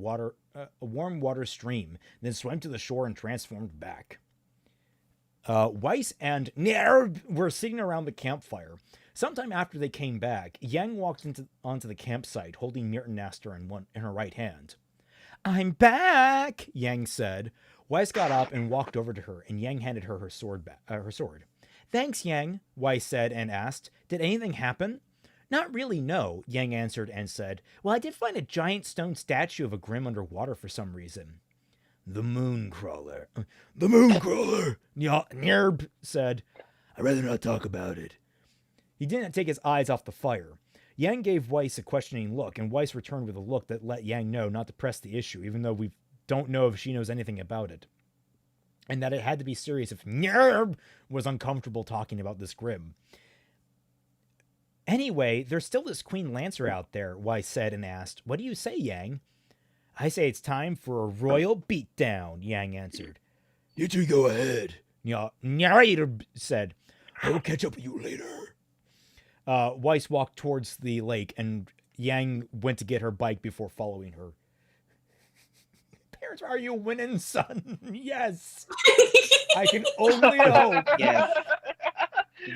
warm water stream, then swam to the shore and transformed back. Weiss and Niob were sitting around the campfire. Sometime after they came back, Yang walked onto the campsite, holding Mirtanaster in her right hand. "I'm back," Yang said. Weiss got up and walked over to her, and Yang handed her her sword. "Thanks, Yang," Weiss said and asked, "Did anything happen?" "Not really, no," Yang answered and said, "Well, I did find a giant stone statue of a Grimm underwater for some reason." The moon crawler. The moon crawler, Niob said. I'd rather not talk about it. He didn't take his eyes off the fire. Yang gave Weiss a questioning look, and Weiss returned with a look that let Yang know not to press the issue, even though we don't know if she knows anything about it. And that it had to be serious if Niob was uncomfortable talking about this grim. Anyway, there's still this Queen Lancer out there, Weiss said and asked, what do you say, Yang? I say it's time for a royal beatdown, Yang answered. You two go ahead, Niob said. I will catch up with you later. Weiss walked towards the lake, and Yang went to get her bike before following her. Parents, are you winning, son? Yes. I can only hope. Yes.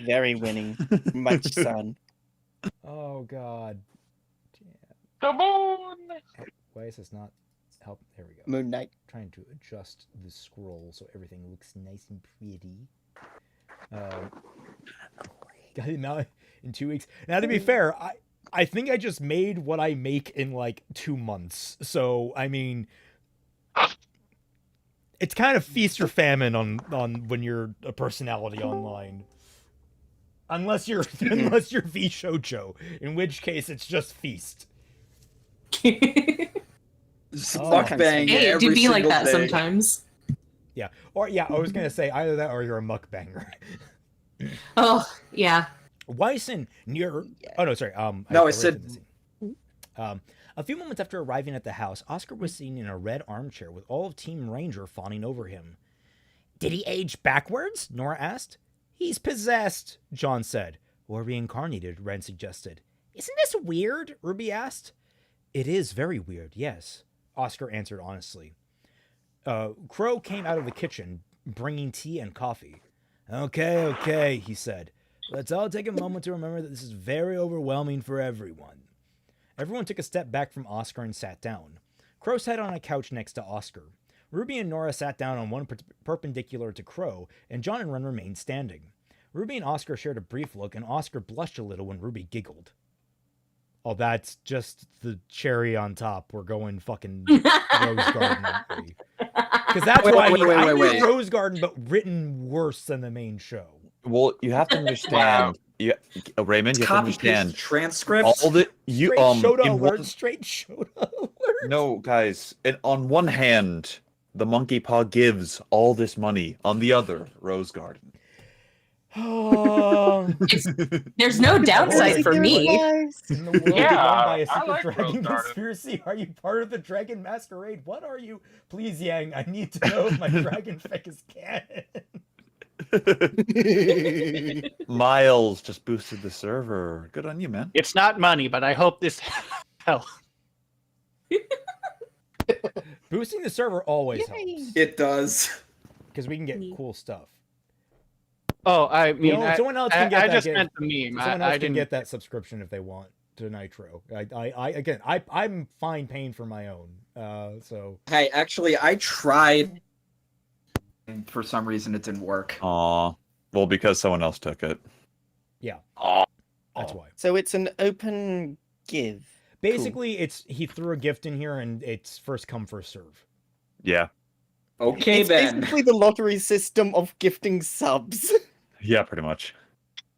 Very winning. Much son. Oh, God. The moon! Weiss has not helped. There we go. Moon Knight. Trying to adjust the scroll so everything looks nice and pretty. Got it now in 2 weeks. Now, to be fair, I think I just made what I make in like 2 months. So, I mean, it's kind of feast or famine on when you're a personality online. Unless you're V Shoujo, in which case it's just feast. Mukbang Hey, it every do be like single that day. sometimes. Yeah. Or yeah, I was gonna say either that or you're a mukbanger. Oh, yeah. Weiss and Niob. Oh no, sorry. No, I said. A few moments after arriving at the house, Oscar was seen in a red armchair with all of Team Ranger fawning over him. Did he age backwards? Nora asked. He's possessed, John said. Or reincarnated, Ren suggested. Isn't this weird? Ruby asked. It is very weird, yes, Oscar answered honestly. Crow came out of the kitchen, bringing tea and coffee. Okay, he said. Let's all take a moment to remember that this is very overwhelming for everyone. Everyone took a step back from Oscar and sat down. Crow sat on a couch next to Oscar. Ruby and Nora sat down on one perpendicular to Crow, and John and Ren remained standing. Ruby and Oscar shared a brief look, and Oscar blushed a little when Ruby giggled. Oh, that's just the cherry on top. We're going fucking Rose Garden, aren't we? Because that's what I mean. I need Rose Garden, but written worse than the main show. Well, you have to understand. Raymond, you have to understand. Transcripts. All the you Straight Shoda alert. No, guys. On one hand, the monkey paw gives all this money. On the other, Rose Garden. Oh, there's no downside for me. In the world run by a secret like dragon Rose Garden. conspiracy, are you part of the dragon masquerade? What are you? Please, Yang, I need to know if my dragon fic is canon. Miles just boosted the server. Good on you, man. It's not money, but I hope this helps. Boosting the server always helps. It does. Because we can get cool stuff. Oh, I mean, someone else can get I that. just meant the meme. Someone else I can didn't get that subscription if they want to Nitro. I'm fine paying for my own. So. Hey, actually, I tried. And for some reason, it didn't work. Aw. Well, because someone else took it. Yeah. That's why. So it's an open give. Basically, he threw a gift in here, and it's first come, first serve. Yeah. Okay, it's then. basically the lottery system of gifting subs. Yeah, pretty much.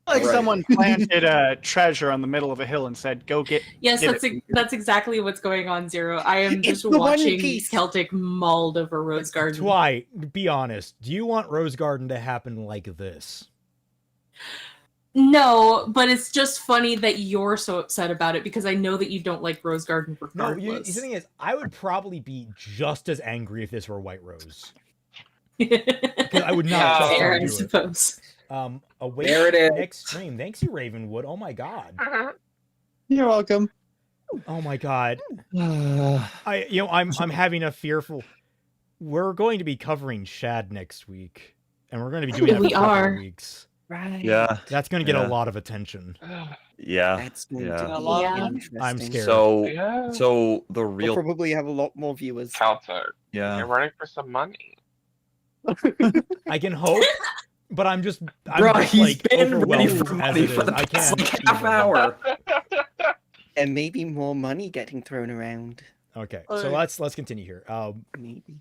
Like someone planted a treasure on the middle of a hill and said, "Go get." Yes, get that's exactly what's going on, Zero. I am It's just the One watching Piece. Celtic mauled over Rose Garden. Twy, be honest. Do you want Rose Garden to happen like this? No, but it's just funny that you're so upset about it because I know that you don't like Rose Garden No, regardless. the thing is, I would probably be just as angry if this were White Rose. I would not trust Fair, her I to do suppose. it. There it is. Next stream. Thanks you, Ravenwood. Oh my god. You're welcome. Oh my god. I'm having a fearful. We're going to be covering Shad next week, and we're going to be doing that for a couple of weeks. Right. Yeah. That's going to get a lot of attention. Yeah. That's going Yeah. to be Yeah. interesting. I'm scared. So the real We'll probably have a lot more viewers. Calter, yeah. you're running for some money. I can hope, but I'm just He's like been ready overwhelmed for as money it for is. the I past can't like half even. hour. And maybe more money getting thrown around. Okay, so let's continue here. Maybe.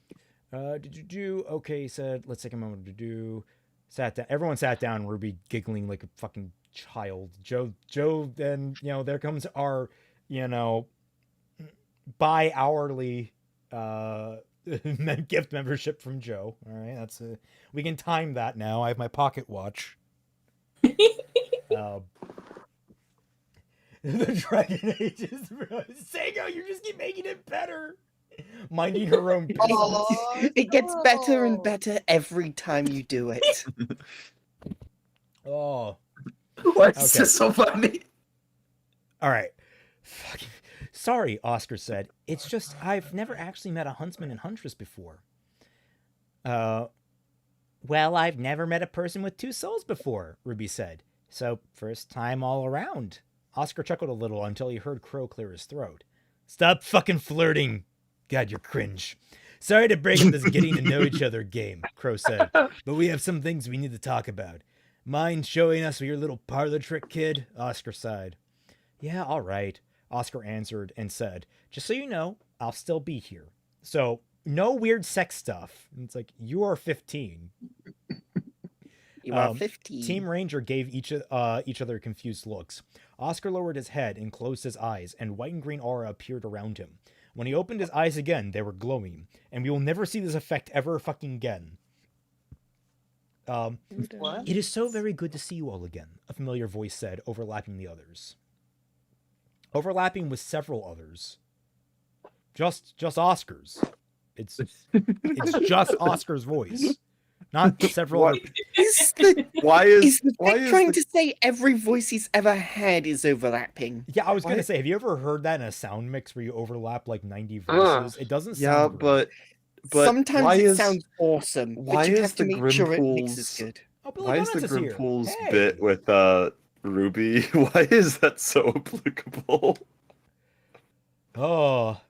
Okay, he said, let's take a moment to do. Sat down. Everyone sat down. RWBY giggling like a fucking child. Joe, then, there comes our, bi-hourly gift membership from Joe. All right, we can time that now. I have my pocket watch. The Dragon Ages. Sego, you just keep making it better. Minding her own business. It gets better and better every time you do it. Oh. Why is this so funny? All right. Fucking... Sorry, Oscar said. It's just I've never actually met a huntsman and huntress before. Well, I've never met a person with 2 souls before, RWBY said. So, first time all around. Oscar chuckled a little until he heard Crow clear his throat. Stop fucking flirting. God, you're cringe. Sorry to break up this getting to know each other game, Crow said, but we have some things we need to talk about. Mind showing us your little parlor trick, kid? Oscar sighed. Yeah, all right, Oscar answered and said, just so you know, I'll still be here. So, no weird sex stuff. It's like, you are 15. You are 15. Team Ranger gave each other confused looks. Oscar lowered his head and closed his eyes, and white and green aura appeared around him. When he opened his eyes again, they were glowing, and we will never see this effect ever fucking again. It is so very good to see you all again, a familiar voice said, overlapping the others. Overlapping with several others. Just Oscar's. It's just Oscar's voice. Not several other Is trying to say every voice he's ever had is overlapping? Yeah, I was going to say, have you ever heard that in a sound mix where you overlap like 90 voices? It doesn't sound but sometimes it sounds awesome. Why but you is have to the make sure it mixes Grimpools good. why is the Grimpools bit with RWBY? Why is that so applicable? Oh.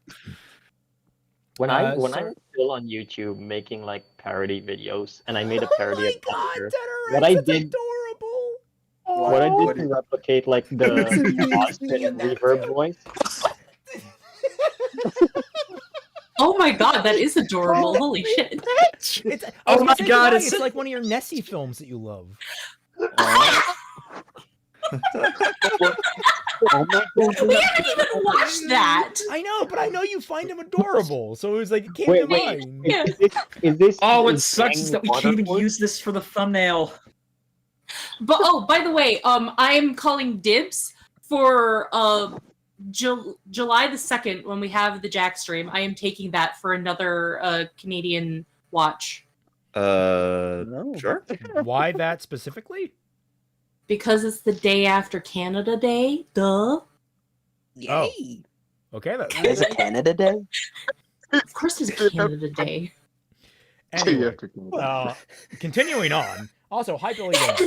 When I was still on YouTube making like parody videos, and I made a parody of Oscar, what I did to replicate like the Ozpin reverb voice. Oh my god, that is adorable! Holy shit! Oh my god, it's like one of your Nessie films that you love. We haven't even watched that. I know, but I know you find him adorable, so it was like it came to mind. Is this? What sucks is that we can't even use this for the thumbnail. But by the way, I'm calling dibs for July the 2nd when we have the Jack stream. I am taking that for another Canadian watch. Sure. Why that specifically? Because it's the day after Canada Day. Duh. Yay. Oh. Okay, then. Is it Canada Day? Of course it's Canada Day. Anyway, continuing on. Also, hi Billy Jones.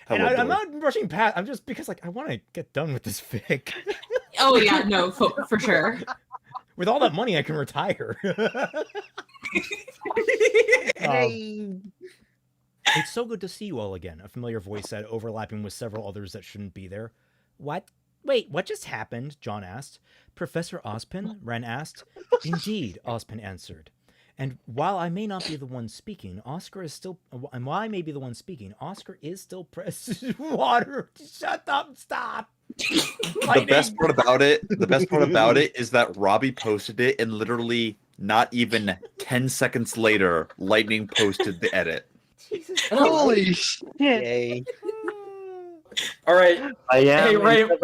And I'm not rushing past. I'm just because I want to get done with this fic. Oh yeah, no, for sure. With all that money, I can retire. It's so good to see you all again, a familiar voice said, overlapping with several others that shouldn't be there. What? Wait, what just happened? John asked. Professor Ozpin? Ren asked. Indeed, Ozpin answered. And while I may not be the one speaking, Oscar is still... And while I may be the one speaking, Oscar is still water. Shut up, stop. The best part about it is that Robbie posted it, and literally not even 10 seconds later, Lightning posted the edit. Jesus. Holy shit! Yay. All right. I am Raymond.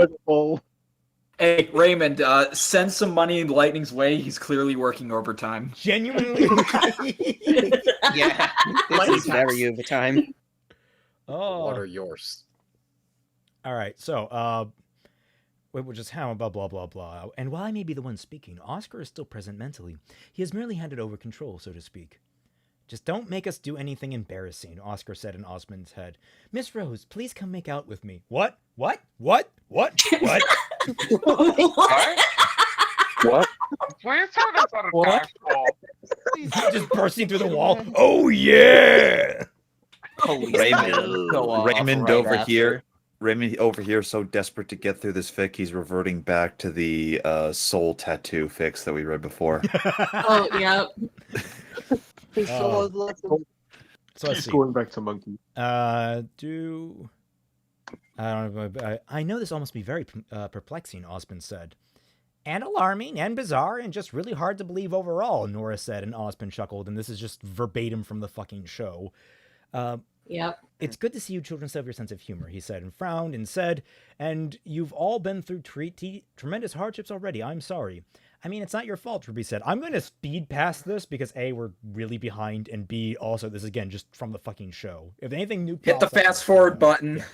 Hey, Raymond, send some money Lightning's way. He's clearly working overtime. Genuinely. Yeah, this is very overtime. Oh. What are yours? All right, so, which is how, blah, blah, blah, blah. And while I may be the one speaking, Oscar is still present mentally. He has merely handed over control, so to speak. Just don't make us do anything embarrassing, Oscar said in Osmond's head. Miss Rose, please come make out with me. What? What? What? What? What? What? Please tell us on a tax call. Just bursting through the wall. Oh, yeah! Raymond over here. Remy over here is so desperate to get through this fic, he's reverting back to the soul tattoo fix that we read before. Oh, yeah. So let's see. Going back to monkey. I don't know. I know this all must be very perplexing, Ozpin said. And alarming and bizarre and just really hard to believe overall, Nora said, and Ozpin chuckled, and this is just verbatim from the fucking show. Yep. It's good to see you children still have your sense of humor, he said, and frowned and said, and you've all been through tremendous hardships already. I'm sorry. I mean, it's not your fault, RWBY said. I'm going to speed past this because A, we're really behind, and B, also, this is, again, just from the fucking show. If anything new Hit the pops up, fast forward button. Yeah.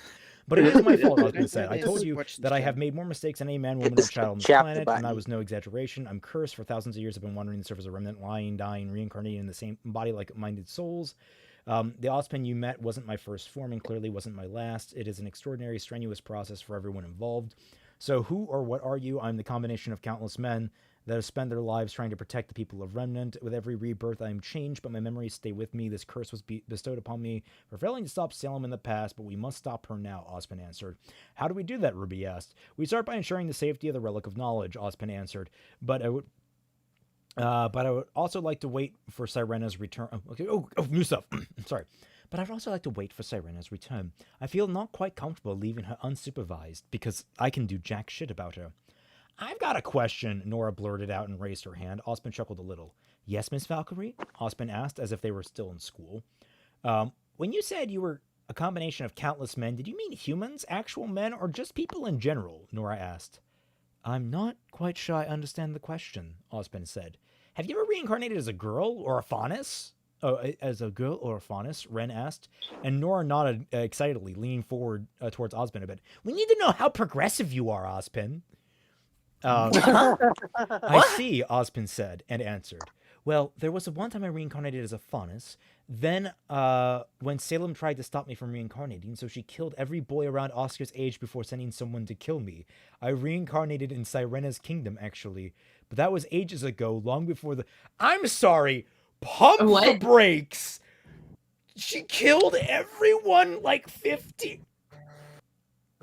But it is my fault, Ozpin said. I told you that I have made more mistakes than any man, woman, or child on this planet, and I was no exaggeration. I'm cursed. For thousands of years, I've been wandering the surface of a remnant, lying, dying, reincarnating in the same body like minded souls. The Ozpin you met wasn't my first form and clearly wasn't my last. It is an extraordinary, strenuous process for everyone involved. So who or what are you? I'm the combination of countless men that have spent their lives trying to protect the people of Remnant. With every rebirth, I am changed, but my memories stay with me. This curse was bestowed upon me for failing to stop Salem in the past, but we must stop her now, Ozpin answered. How do we do that, RWBY asked. We start by ensuring the safety of the Relic of Knowledge, Ozpin answered. But I would also like to wait for Sirena's return. New stuff. Sorry. But I'd also like to wait for Sirena's return. I feel not quite comfortable leaving her unsupervised, because I can do jack shit about her. I've got a question, Nora blurted out and raised her hand. Ozpin chuckled a little. Yes, Miss Valkyrie? Ozpin asked, as if they were still in school. When you said you were a combination of countless men, did you mean humans, actual men, or just people in general? Nora asked. I'm not quite sure I understand the question, Ozpin said. Have you ever reincarnated as a girl or a faunus? Oh, as a girl or a faunus? Ren asked. And Nora nodded excitedly, leaning forward towards Ozpin a bit. We need to know how progressive you are, Ozpin. I see, Ozpin said, and answered. Well, there was one time I reincarnated as a faunus. Then, when Salem tried to stop me from reincarnating, so she killed every boy around Oscar's age before sending someone to kill me. I reincarnated in Sirena's kingdom, actually. But that was ages ago, long before the... I'm sorry! Pump the brakes! She killed everyone like 50...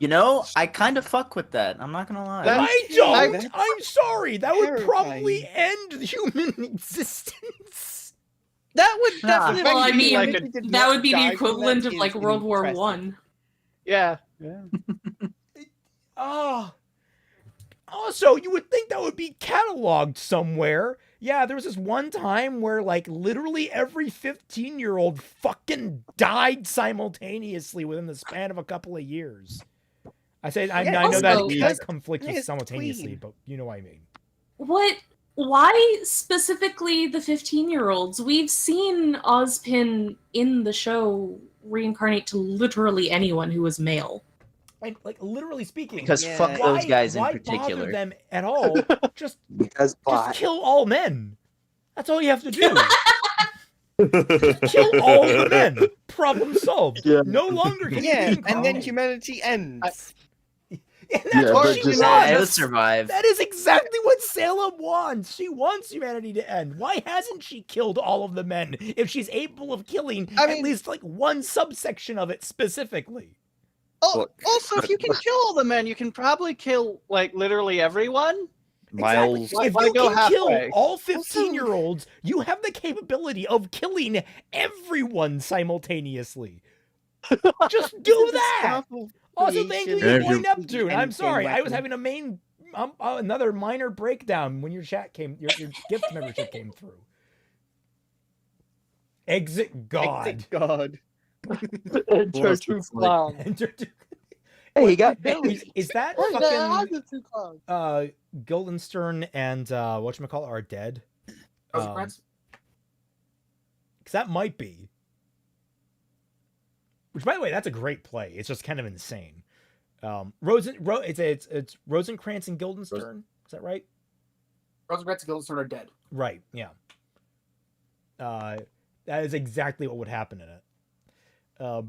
You know, I kind of fuck with that. I'm not gonna lie. I don't! I'm sorry! That would probably end human existence! That would definitely well, I mean, like that would be the equivalent of like World War One. Yeah. Also, you would think that would be cataloged somewhere. Yeah, there was this one time where, like, literally every 15-year-old fucking died simultaneously within the span of a couple of years. I know that conflicts with simultaneously, but you know what I mean. What? Why specifically the 15-year-olds? We've seen Ozpin in the show reincarnate to literally anyone who was male. Like literally speaking, because fuck those guys in particular. Why bother them at all? Just kill all men. That's all you have to do. Kill all the men. Problem solved. Yeah. No longer can and then humanity ends. That's what she wants. Survive. That is exactly what Salem wants. She wants humanity to end. Why hasn't she killed all of the men if she's able of killing at least like one subsection of it specifically? Also, if you can kill all the men, you can probably kill like literally everyone. Miles. Exactly. If you can kill all 15-year-olds, you have the capability of killing everyone simultaneously. Just do that. Also, thank you, Boy Neptune. I'm sorry, I was having another minor breakdown when your gift membership came through. Exit God. Exit God. Enter two clowns. Hey, he got is that fucking Guildenstern and whatchamacallit are dead? Because that might be. Which, by the way, that's a great play. It's just kind of insane. It's Rosencrantz and Guildenstern. Is that right? Rosencrantz and Guildenstern are dead. Right. Yeah. That is exactly what would happen in it. All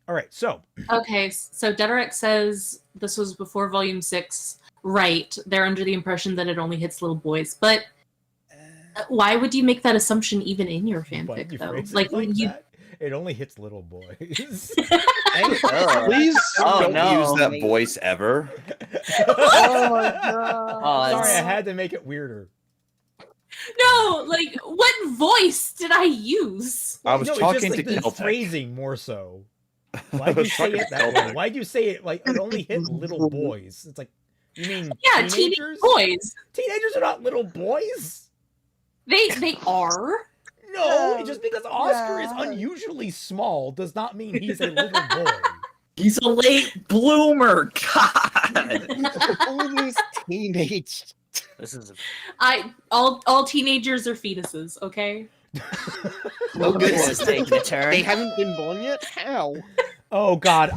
right. So. Okay. So Dederick says this was before Volume 6. Right. They're under the impression that it only hits little boys, but why would you make that assumption even in your fanfic, though? Like you. It only hits little boys. Please don't no. use that voice ever. Oh my god. Sorry, I had to make it weirder. No, like, what voice did I use? I was No, it's talking just, like, to the Celtic. phrasing more so. Why'd you say it that way? Why'd you say it like it only hit little boys? It's like, you mean Yeah, teenagers? teenage boys. Teenagers are not little boys. They are. No, just because Oscar is unusually small does not mean he's a little boy. He's a late bloomer. God. All those teenage. This is all teenagers are fetuses, okay? oh goodness, it's taking a turn. They haven't been born yet? How? Oh god,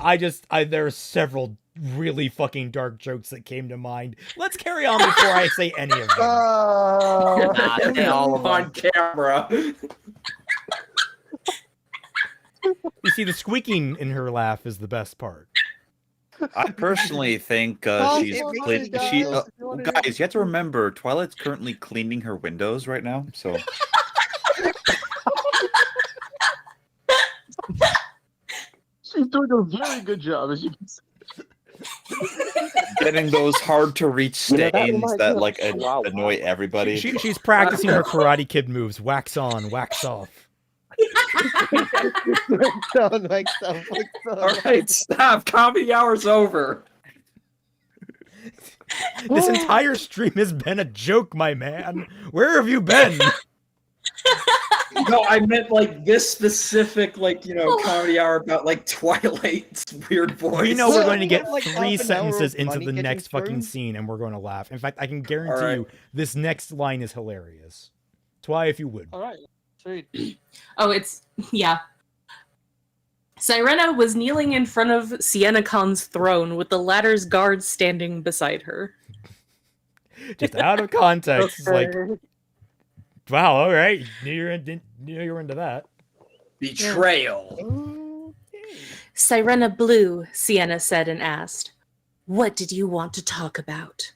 there are several really fucking dark jokes that came to mind. Let's carry on before I say any of them. All of on camera. You see, the squeaking in her laugh is the best part. I personally think she's clean. Guys, you have to remember, Twilight's currently cleaning her windows right now, so. She's doing a very good job, as you can see. Getting those hard to reach stains that like annoy everybody. She's practicing her Karate Kid moves. Wax on, wax off. All right, stop. Comedy hour's over. This entire stream has been a joke, my man. Where have you been? No, I meant like this specific, comedy hour about like Twilight's weird voice. We know we're going to get Like 3 half an hour sentences of into money the getting next fucking thrown? scene, and we're going to laugh. In fact, I can guarantee right. you this next line is hilarious. Twi, if you would. All right, sweet. Oh, yeah. Sirena was kneeling in front of Sienna Khan's throne with the latter's guards standing beside her. Just out of context, it's like, wow, all right, knew you were into that. Betrayal. Sirena blew, Sienna said and asked, "What did you want to talk about?"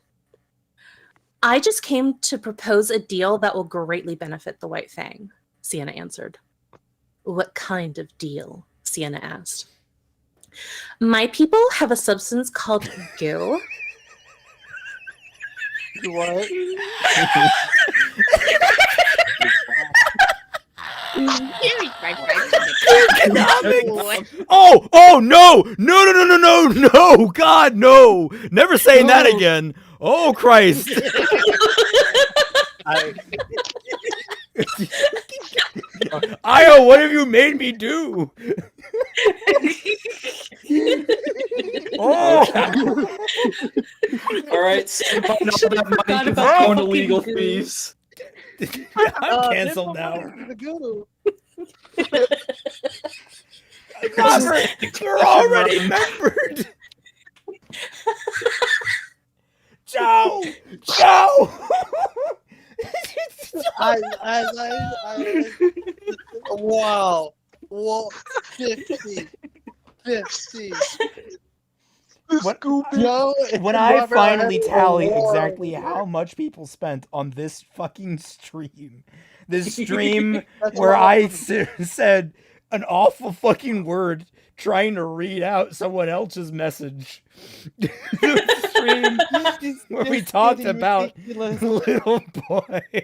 "I just came to propose a deal that will greatly benefit the White Fang," Sienna answered. "What kind of deal?" Sienna asked. "My people have a substance called goo." What? Oh no, God, no, never saying that again. Oh Christ. Io, what have you made me do? Oh. All right, save up all that money for going to legal fees. I'm canceled now. You're already membered. Joe! Wow. Whoa. 50. When I finally tally exactly how much people spent on this fucking stream, where I said an awful fucking word trying to read out someone else's message. The stream where we talked about little boys.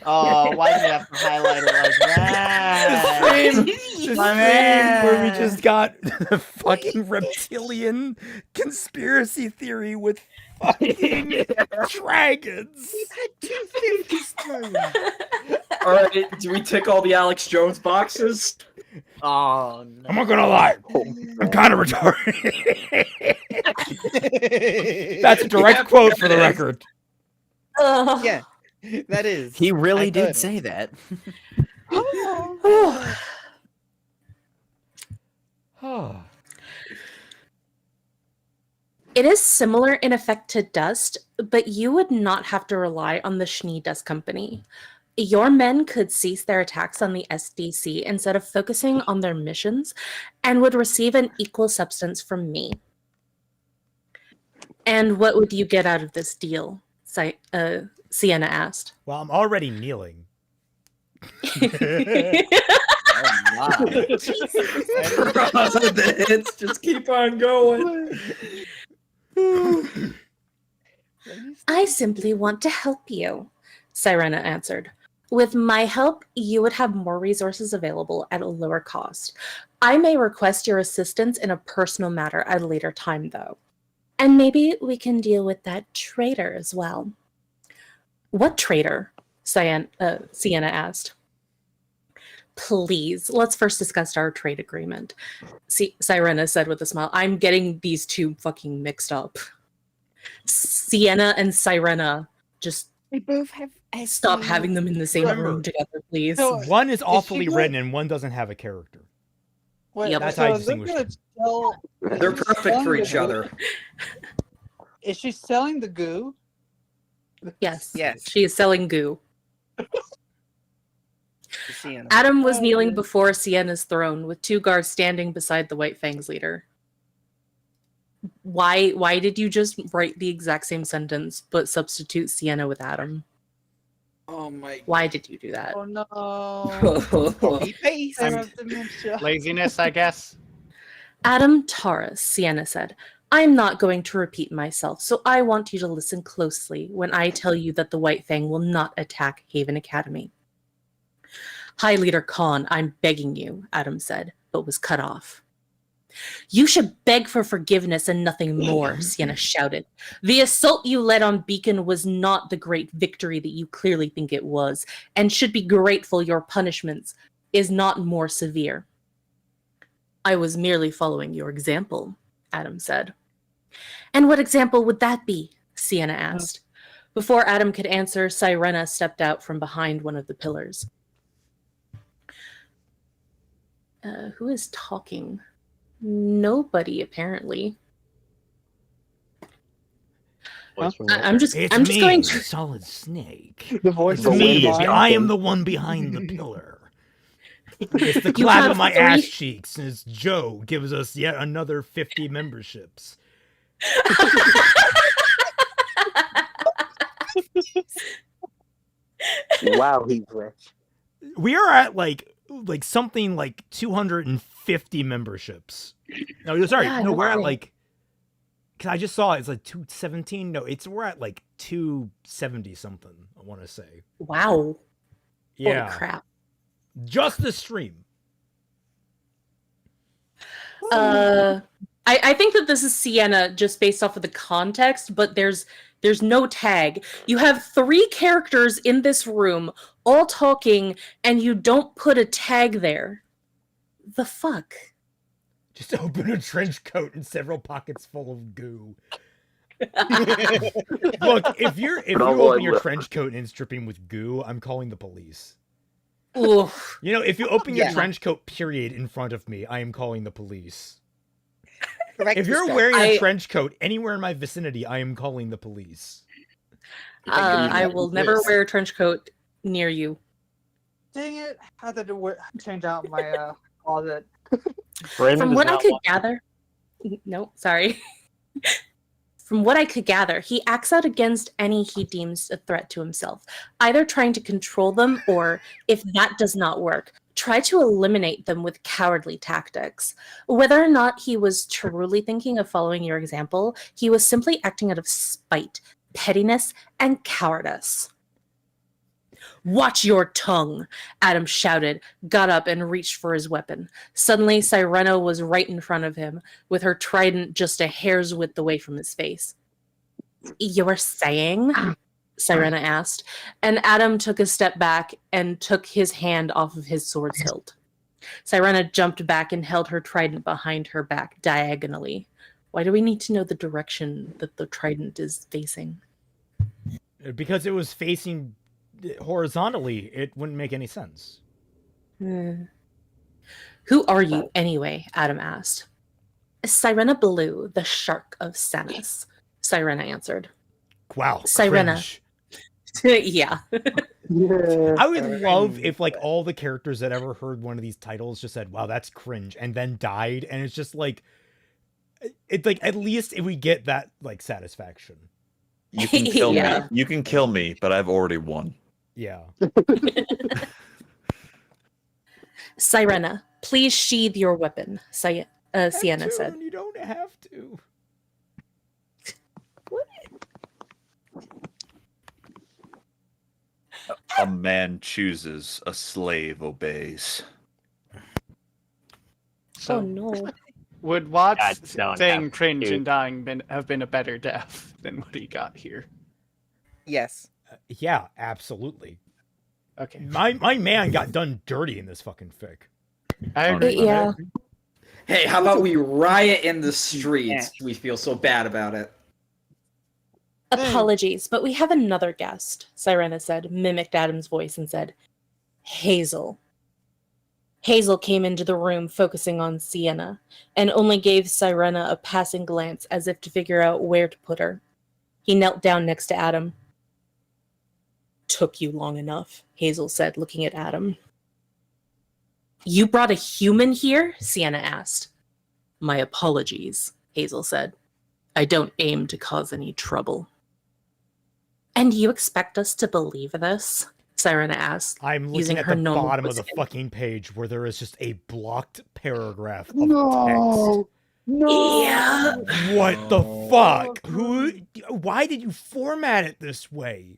Oh, why do you have to highlight it like that? The stream where we just got the fucking reptilian conspiracy theory with fucking dragons. We've had 250s. All right, do we tick all the Alex Jones boxes? Oh, no. I'm not gonna lie, I'm kind of retarded. That's a direct quote for the record. Yeah, that is. He really did say that. It is similar in effect to dust, but you would not have to rely on the Schnee Dust Company. Your men could cease their attacks on the SDC instead of focusing on their missions and would receive an equal substance from me. And what would you get out of this deal? Sienna asked. Well, I'm already kneeling. Oh, The hits just keep on going. I simply want to help you, Sirena answered. With my help, you would have more resources available at a lower cost. I may request your assistance in a personal matter at a later time, though. And maybe we can deal with that traitor as well. What traitor? Sienna asked. Please, let's first discuss our trade agreement. Sirena said with a smile. I'm getting these two fucking mixed up. Sienna and Sirena, just they both have stop having them in the same room together, please. So, one is awfully written and one doesn't have a character. Wait, that's how I distinguish them. They're perfect for each other. Is she selling the goo? Yes. She is selling goo. Sienna. Adam was kneeling before Sienna's throne with two guards standing beside the White Fangs leader. Why did you just write the exact same sentence but substitute Sienna with Adam? Oh my! Why did you do that? Oh no! Laziness, I guess. Adam Taurus, Sienna said. I'm not going to repeat myself, so I want you to listen closely when I tell you that the White Fang will not attack Haven Academy. High Leader Khan, I'm begging you, Adam said, but was cut off. You should beg for forgiveness and nothing more, Sienna shouted. The assault you led on Beacon was not the great victory that you clearly think it was, and should be grateful your punishments is not more severe. I was merely following your example, Adam said. And what example would that be? Sienna asked. Before Adam could answer, Sirena stepped out from behind one of the pillars. Who is talking? Nobody, apparently. I'm just going to Solid Snake. The voice it's me. I am the one behind the pillar. It's the clap of my ass cheeks as Joe gives us yet another 50 memberships. Wow, he's rich. We are at like something like 250 memberships. No, sorry, Yeah, no, we're at like, cause I just saw it's like 217. No, we're at like 270 something. I want to say. Wow. Yeah. Holy crap. Just the stream. I think that this is Sienna just based off of the context, but there's no tag. You have 3 characters in this room all talking, and you don't put a tag there. The fuck? Just open a trench coat and several pockets full of goo. Look, if you open your trench coat and it's dripping with goo, I'm calling the police. Oof. You know, if you open your trench coat, period, in front of me, I am calling the police. If you're wearing a trench coat anywhere in my vicinity, I am calling the police. I will never wear a trench coat near you. Dang it! I had to change out my closet. From what I could gather, no, sorry. From what I could gather, he acts out against any he deems a threat to himself, either trying to control them or, if that does not work, try to eliminate them with cowardly tactics. Whether or not he was truly thinking of following your example, he was simply acting out of spite, pettiness, and cowardice. Watch your tongue, Adam shouted, got up and reached for his weapon. Suddenly, Sirena was right in front of him, with her trident just a hair's width away from his face. You're saying? Sirena asked, and Adam took a step back and took his hand off of his sword's hilt. Sirena jumped back and held her trident behind her back diagonally. Why do we need to know the direction that the trident is facing? Because it was facing horizontally, it wouldn't make any sense. Who are you, anyway? Adam asked. Sirena Blue, the shark of Sanus, Sirena answered. Wow, Sirena. Yeah. I would love if like all the characters that ever heard one of these titles just said, wow, that's cringe, and then died, and it's just like, it's like, at least if we get that like satisfaction. You can kill me. You can kill me, but I've already won. Yeah. Sirena, Please sheathe your weapon, Sienna said. You don't have to. A man chooses, a slave obeys. So, oh no. Would Watts don't saying have cringe to. and dying have been a better death than what he got here? Yes. Yeah, absolutely. Okay. My man got done dirty in this fucking fic. I agree. Yeah. Hey, how about we riot in the streets? We feel so bad about it. Apologies, but we have another guest, Sirena said, mimicked Adam's voice and said, Hazel. Hazel came into the room focusing on Sienna, and only gave Sirena a passing glance as if to figure out where to put her. He knelt down next to Adam. Took you long enough, Hazel said, looking at Adam. You brought a human here? Sienna asked. My apologies, Hazel said. I don't aim to cause any trouble. And you expect us to believe this? Sirena asked. I'm looking using at her the normal bottom of voice the fucking page where there is just a blocked paragraph of No. No. Yeah. text. What the fuck? Why did you format it this way?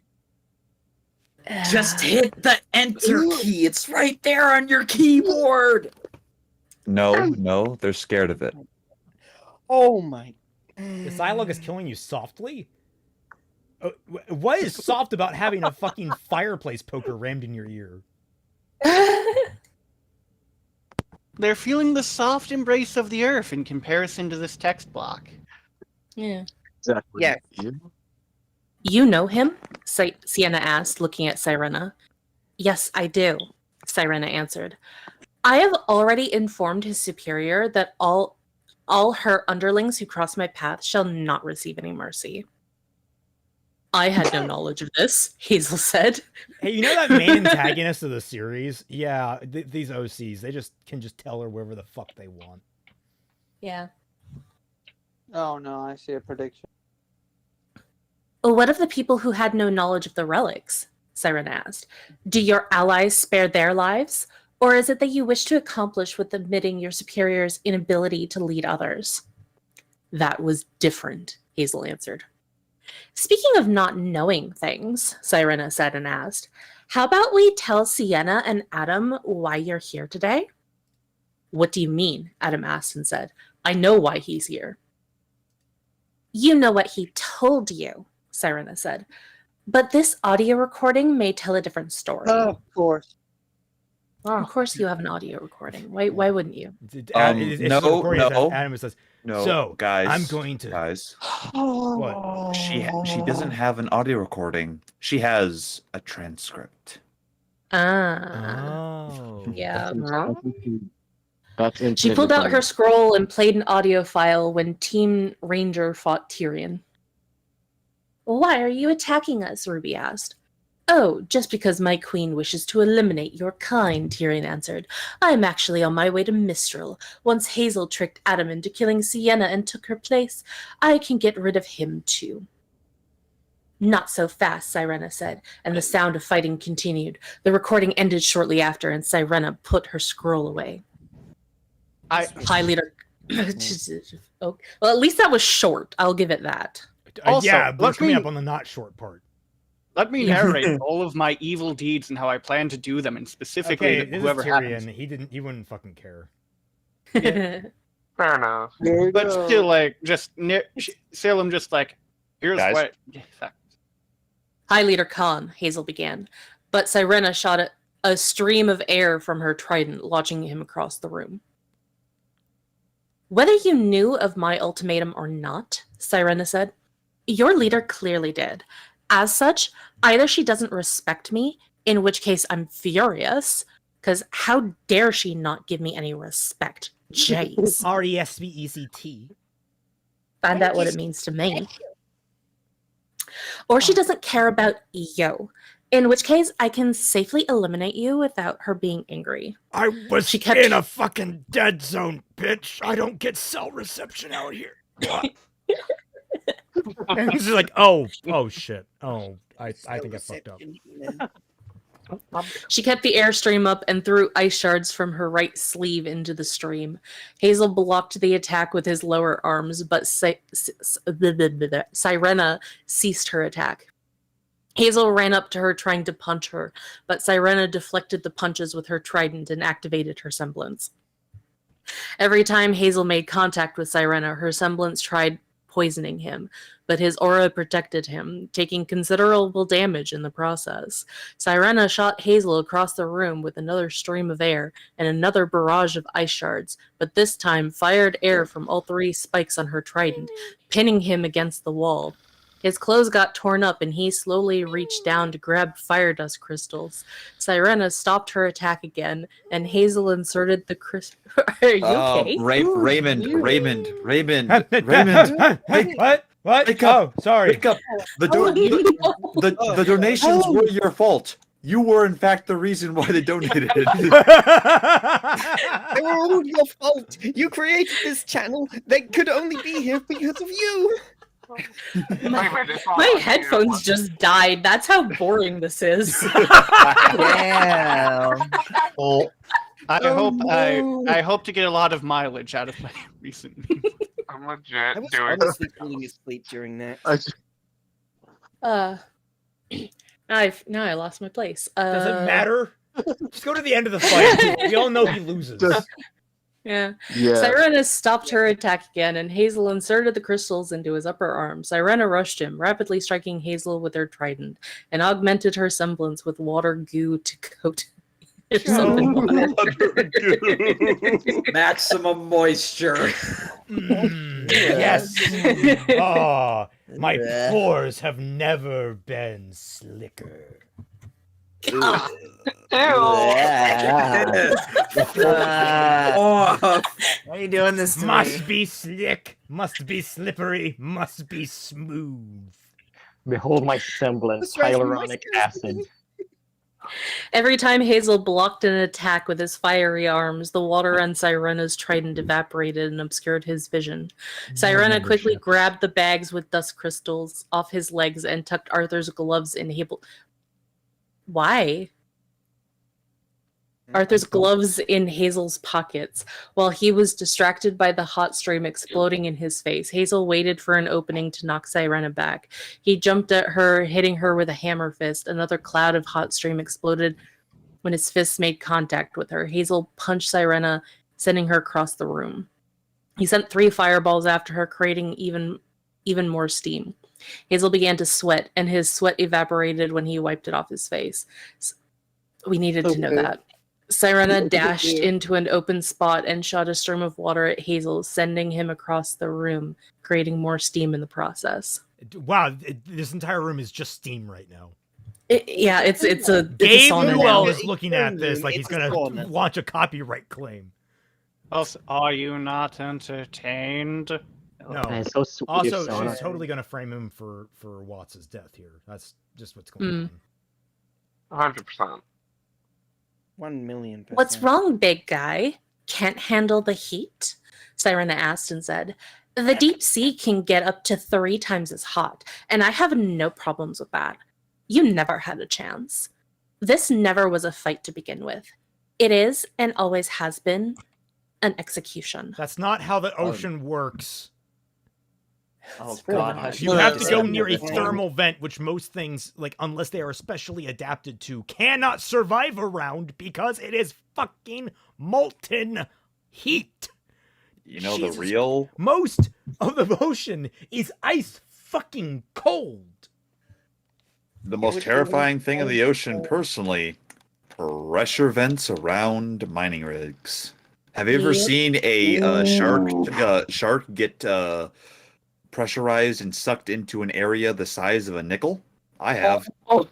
Just hit the enter key. It's right there on your keyboard. No, they're scared of it. Oh my. The dialogue is killing you softly? What is soft about having a fucking fireplace poker rammed in your ear? They're feeling the soft embrace of the earth in comparison to this text block. Yeah. Exactly. Yes. You know him? Sienna asked, looking at Sirena. Yes, I do, Sirena answered. I have already informed his superior that all her underlings who cross my path shall not receive any mercy. I had no knowledge of this, Hazel said. Hey, you know that main antagonist of the series? Yeah, these OCs, they can just tell her wherever the fuck they want. Yeah. Oh no, I see a prediction. What of the people who had no knowledge of the relics? Sirena asked. Do your allies spare their lives? Or is it that you wish to accomplish with admitting your superior's inability to lead others? That was different, Hazel answered. Speaking of not knowing things, Sirena said and asked, how about we tell Sienna and Adam why you're here today? What do you mean? Adam asked and said, I know why he's here. You know what he told you, Sirena said, but this audio recording may tell a different story. Of course. Of course you have an audio recording. Why wouldn't you? No. Adam says, No, so, guys. I'm going to... Guys. What? She doesn't have an audio recording. She has a transcript. Oh. Yeah. That's She pulled out her scroll and played an audio file when Team Ranger fought Tyrion. Why are you attacking us? RWBY asked. Oh, just because my queen wishes to eliminate your kind, Tyrion answered. I'm actually on my way to Mistral. Once Hazel tricked Adam into killing Sienna and took her place, I can get rid of him too. Not so fast, Sirena said, and the sound of fighting continued. The recording ended shortly after, and Sirena put her scroll away. High leader... Oh, well, at least that was short. I'll give it that. Also, yeah, but let coming me- up on the not short part. Let me narrate all of my evil deeds and how I plan to do them, and specifically Okay, this whoever is Tyrion. happens. He wouldn't fucking care. Fair enough. But still, like, Salem just like, here's Guys? what. Yeah, fuck. High Leader Khan, Hazel began, but Sirena shot a stream of air from her trident, launching him across the room. Whether you knew of my ultimatum or not, Sirena said, your leader clearly did. As such, either she doesn't respect me, in which case I'm furious, because how dare she not give me any respect? Jeez. R-E-S-B-E-C-T. Find out what it means to me. Or she doesn't care about you, in which case I can safely eliminate you without her being angry. I was in a fucking dead zone, bitch. I don't get cell reception out here. And she's like, oh shit. Oh, I think I fucked up. She kept the airstream up and threw ice shards from her right sleeve into the stream. Hazel blocked the attack with his lower arms, but Sirena ceased her attack. Hazel ran up to her trying to punch her, but Sirena deflected the punches with her trident and activated her semblance. Every time Hazel made contact with Sirena, her semblance tried poisoning him, but his aura protected him, taking considerable damage in the process. Sirena shot Hazel across the room with another stream of air and another barrage of ice shards, but this time fired air from all 3 spikes on her trident, pinning him against the wall. His clothes got torn up and he slowly reached down to grab fire dust crystals. Sirena stopped her attack again, and Hazel inserted the crystal. Are you okay? Raymond. What? Wake up. Oh, sorry. Wake up. The donations were your fault. You were, in fact, the reason why they donated. They were all your fault. You created this channel. They could only be here because of you. My headphones just died. That's how boring this is. Yeah. Well, I hope to get a lot of mileage out of my recent. I'm legit I was doing. honestly falling asleep during that. Now I lost my place. Does it matter? Just go to the end of the fight. We all know he loses. Yeah. Yeah. Sirena stopped her attack again, and Hazel inserted the crystals into his upper arm. Sirena rushed him, rapidly striking Hazel with her trident, and augmented her semblance with water goo to coat herself in water. Maximum moisture. Yes. Oh, my pores have never been slicker. Why are you doing this to Must me? be slick, must be slippery, must be smooth. Behold my semblance, hyaluronic acid. Every time Hazel blocked an attack with his fiery arms, the water on Sirena's trident evaporated and obscured his vision. Sirena quickly grabbed the bags with dust crystals off his legs and tucked Arthur's gloves in Why? Arthur's gloves in Hazel's pockets. While he was distracted by the hot stream exploding in his face, Hazel waited for an opening to knock Sirena back. He jumped at her, hitting her with a hammer fist. Another cloud of hot stream exploded when his fists made contact with her. Hazel punched Sirena, sending her across the room. He sent 3 fireballs after her, creating even more steam. Hazel began to sweat, and his sweat evaporated when he wiped it off his face. We needed to know that. Sirena dashed into an open spot and shot a stream of water at Hazel, sending him across the room, creating more steam in the process. Wow, this entire room is just steam right now. It's a Gabe sauna Newell now. is looking at this like he's gonna launch a copyright claim. Also, are you not entertained? No. Man, so sweet Also, sauna. she's totally gonna frame him for Watts' death here. That's just what's going on. 100%. 1,000,000%. What's wrong, big guy? Can't handle the heat? Sirena asked and said, the deep sea can get up to 3 times as hot, and I have no problems with that. You never had a chance. This never was a fight to begin with. It is, and always has been, an execution. That's not how the ocean works. Oh God! You have to go near a thermal vent, which most things, like, unless they are especially adapted to, cannot survive around because it is fucking molten heat. You know, the real... Most of the ocean is ice fucking cold. The most terrifying thing in the ocean, personally, pressure vents around mining rigs. Have you ever seen a shark get pressurized and sucked into an area the size of a nickel? I have.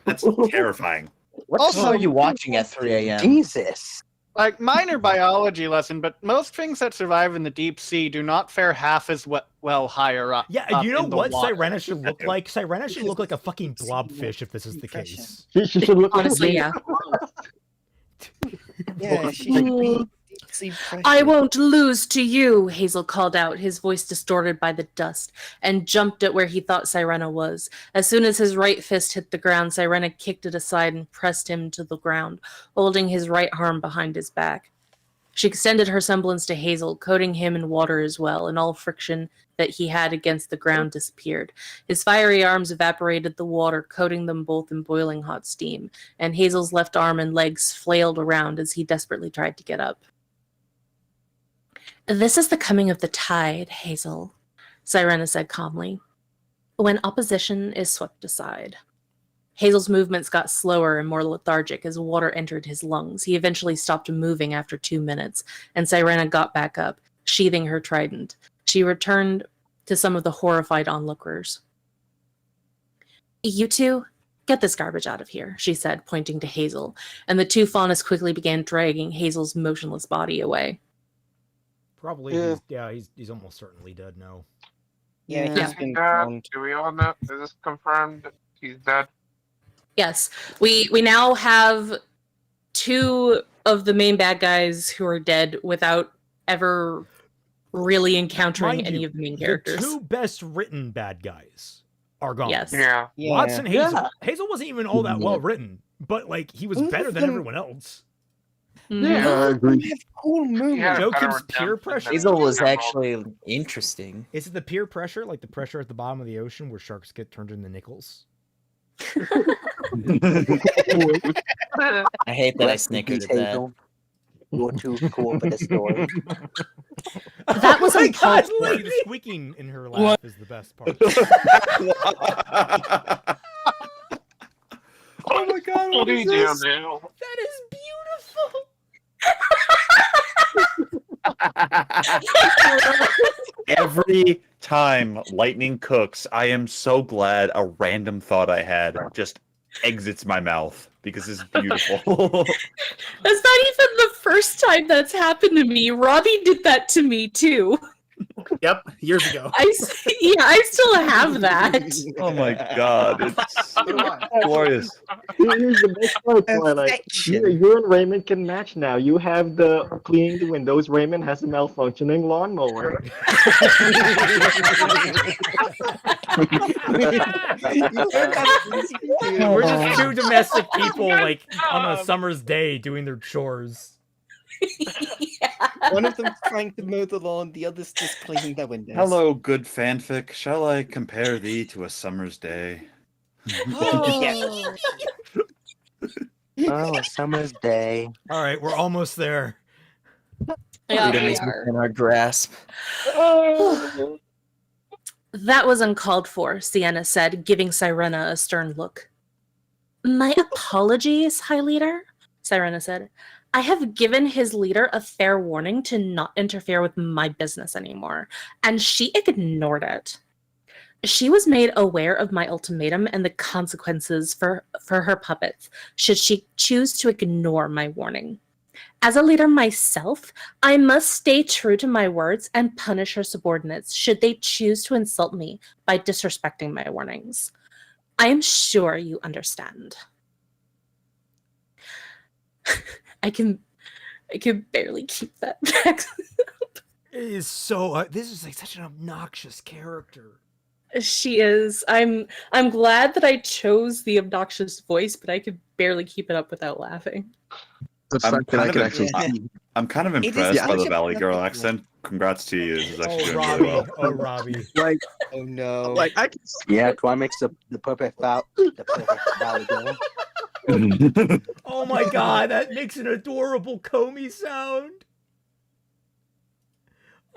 That's terrifying. What are you watching at 3 a.m.? Jesus. Like, minor biology lesson, but most things that survive in the deep sea do not fare half as well higher up. Yeah, you know in the what water. Sirena should look like? Sirena should look like a fucking blobfish if this is the case. She should look Honestly, yeah. Yeah, she should be I won't lose to you, Hazel called out, his voice distorted by the dust, and jumped at where he thought Sirena was. As soon as his right fist hit the ground, Sirena kicked it aside and pressed him to the ground, holding his right arm behind his back. She extended her semblance to Hazel, coating him in water as well, and all friction that he had against the ground disappeared. His fiery arms evaporated the water, coating them both in boiling hot steam, and Hazel's left arm and legs flailed around as he desperately tried to get up. This is the coming of the tide, Hazel, Sirena said calmly. When opposition is swept aside. Hazel's movements got slower and more lethargic as water entered his lungs. He eventually stopped moving after 2 minutes, and Sirena got back up, sheathing her trident. She returned to some of the horrified onlookers. You two, get this garbage out of here, she said, pointing to Hazel, and the two faunus quickly began dragging Hazel's motionless body away. Probably, he's almost certainly dead now. Yeah, Is he dead? Do we all know? Is this confirmed? He's dead. Yes, we now have 2 of the main bad guys who are dead without ever really encountering Mind any you, of the main characters. The 2 best written bad guys are gone. Yes. Yeah. Watson, Hazel wasn't even all that well written, but like he was better than everyone else. Yeah, I agree. Cool movement. Jokim's peer pressure. Hazel was actually interesting. Is it the peer pressure, like the pressure at the bottom of the ocean where sharks get turned into nickels? I hate that I snickered at that. You're too cool for the story. That was my God, uncalled for. literally the squeaking in her laugh is the best part. Oh my God! What do you do now? That is beautiful. Every time lightning cooks, I am so glad a random thought I had just exits my mouth because it's beautiful. That's not even the first time that's happened to me. Robbie did that to me too. Yep, years ago. I still have that. Oh my God, it's glorious. Here's the best part, Twilight. You and Raymond can match now. You have the cleaning the windows. Raymond has a malfunctioning lawnmower. We're just 2 domestic people, like on a summer's day, doing their chores. One of them's trying to mow the lawn, the other's just cleaning their windows. Hello, good fanfic. Shall I compare thee to a summer's day? Oh, a summer's day. All right, we're almost there. Yeah, Freedom we is are. within our grasp. That was uncalled for, Sienna said, giving Sirena a stern look. My apologies, High Leader, Sirena said. I have given his leader a fair warning to not interfere with my business anymore, and she ignored it. She was made aware of my ultimatum and the consequences for her puppets should she choose to ignore my warning. As a leader myself, I must stay true to my words and punish her subordinates should they choose to insult me by disrespecting my warnings. I am sure you understand. I can barely keep that back. It is so. This is like such an obnoxious character. She is. I'm glad that I chose the obnoxious voice, but I could barely keep it up without laughing. I'm kind of impressed by the Valley Girl accent. Congrats to you. This is actually doing really well. Oh, Robbie. Like, oh no. Like I can. Yeah, Twi makes the perfect Valley Girl. Oh my God, that makes an adorable Comey sound.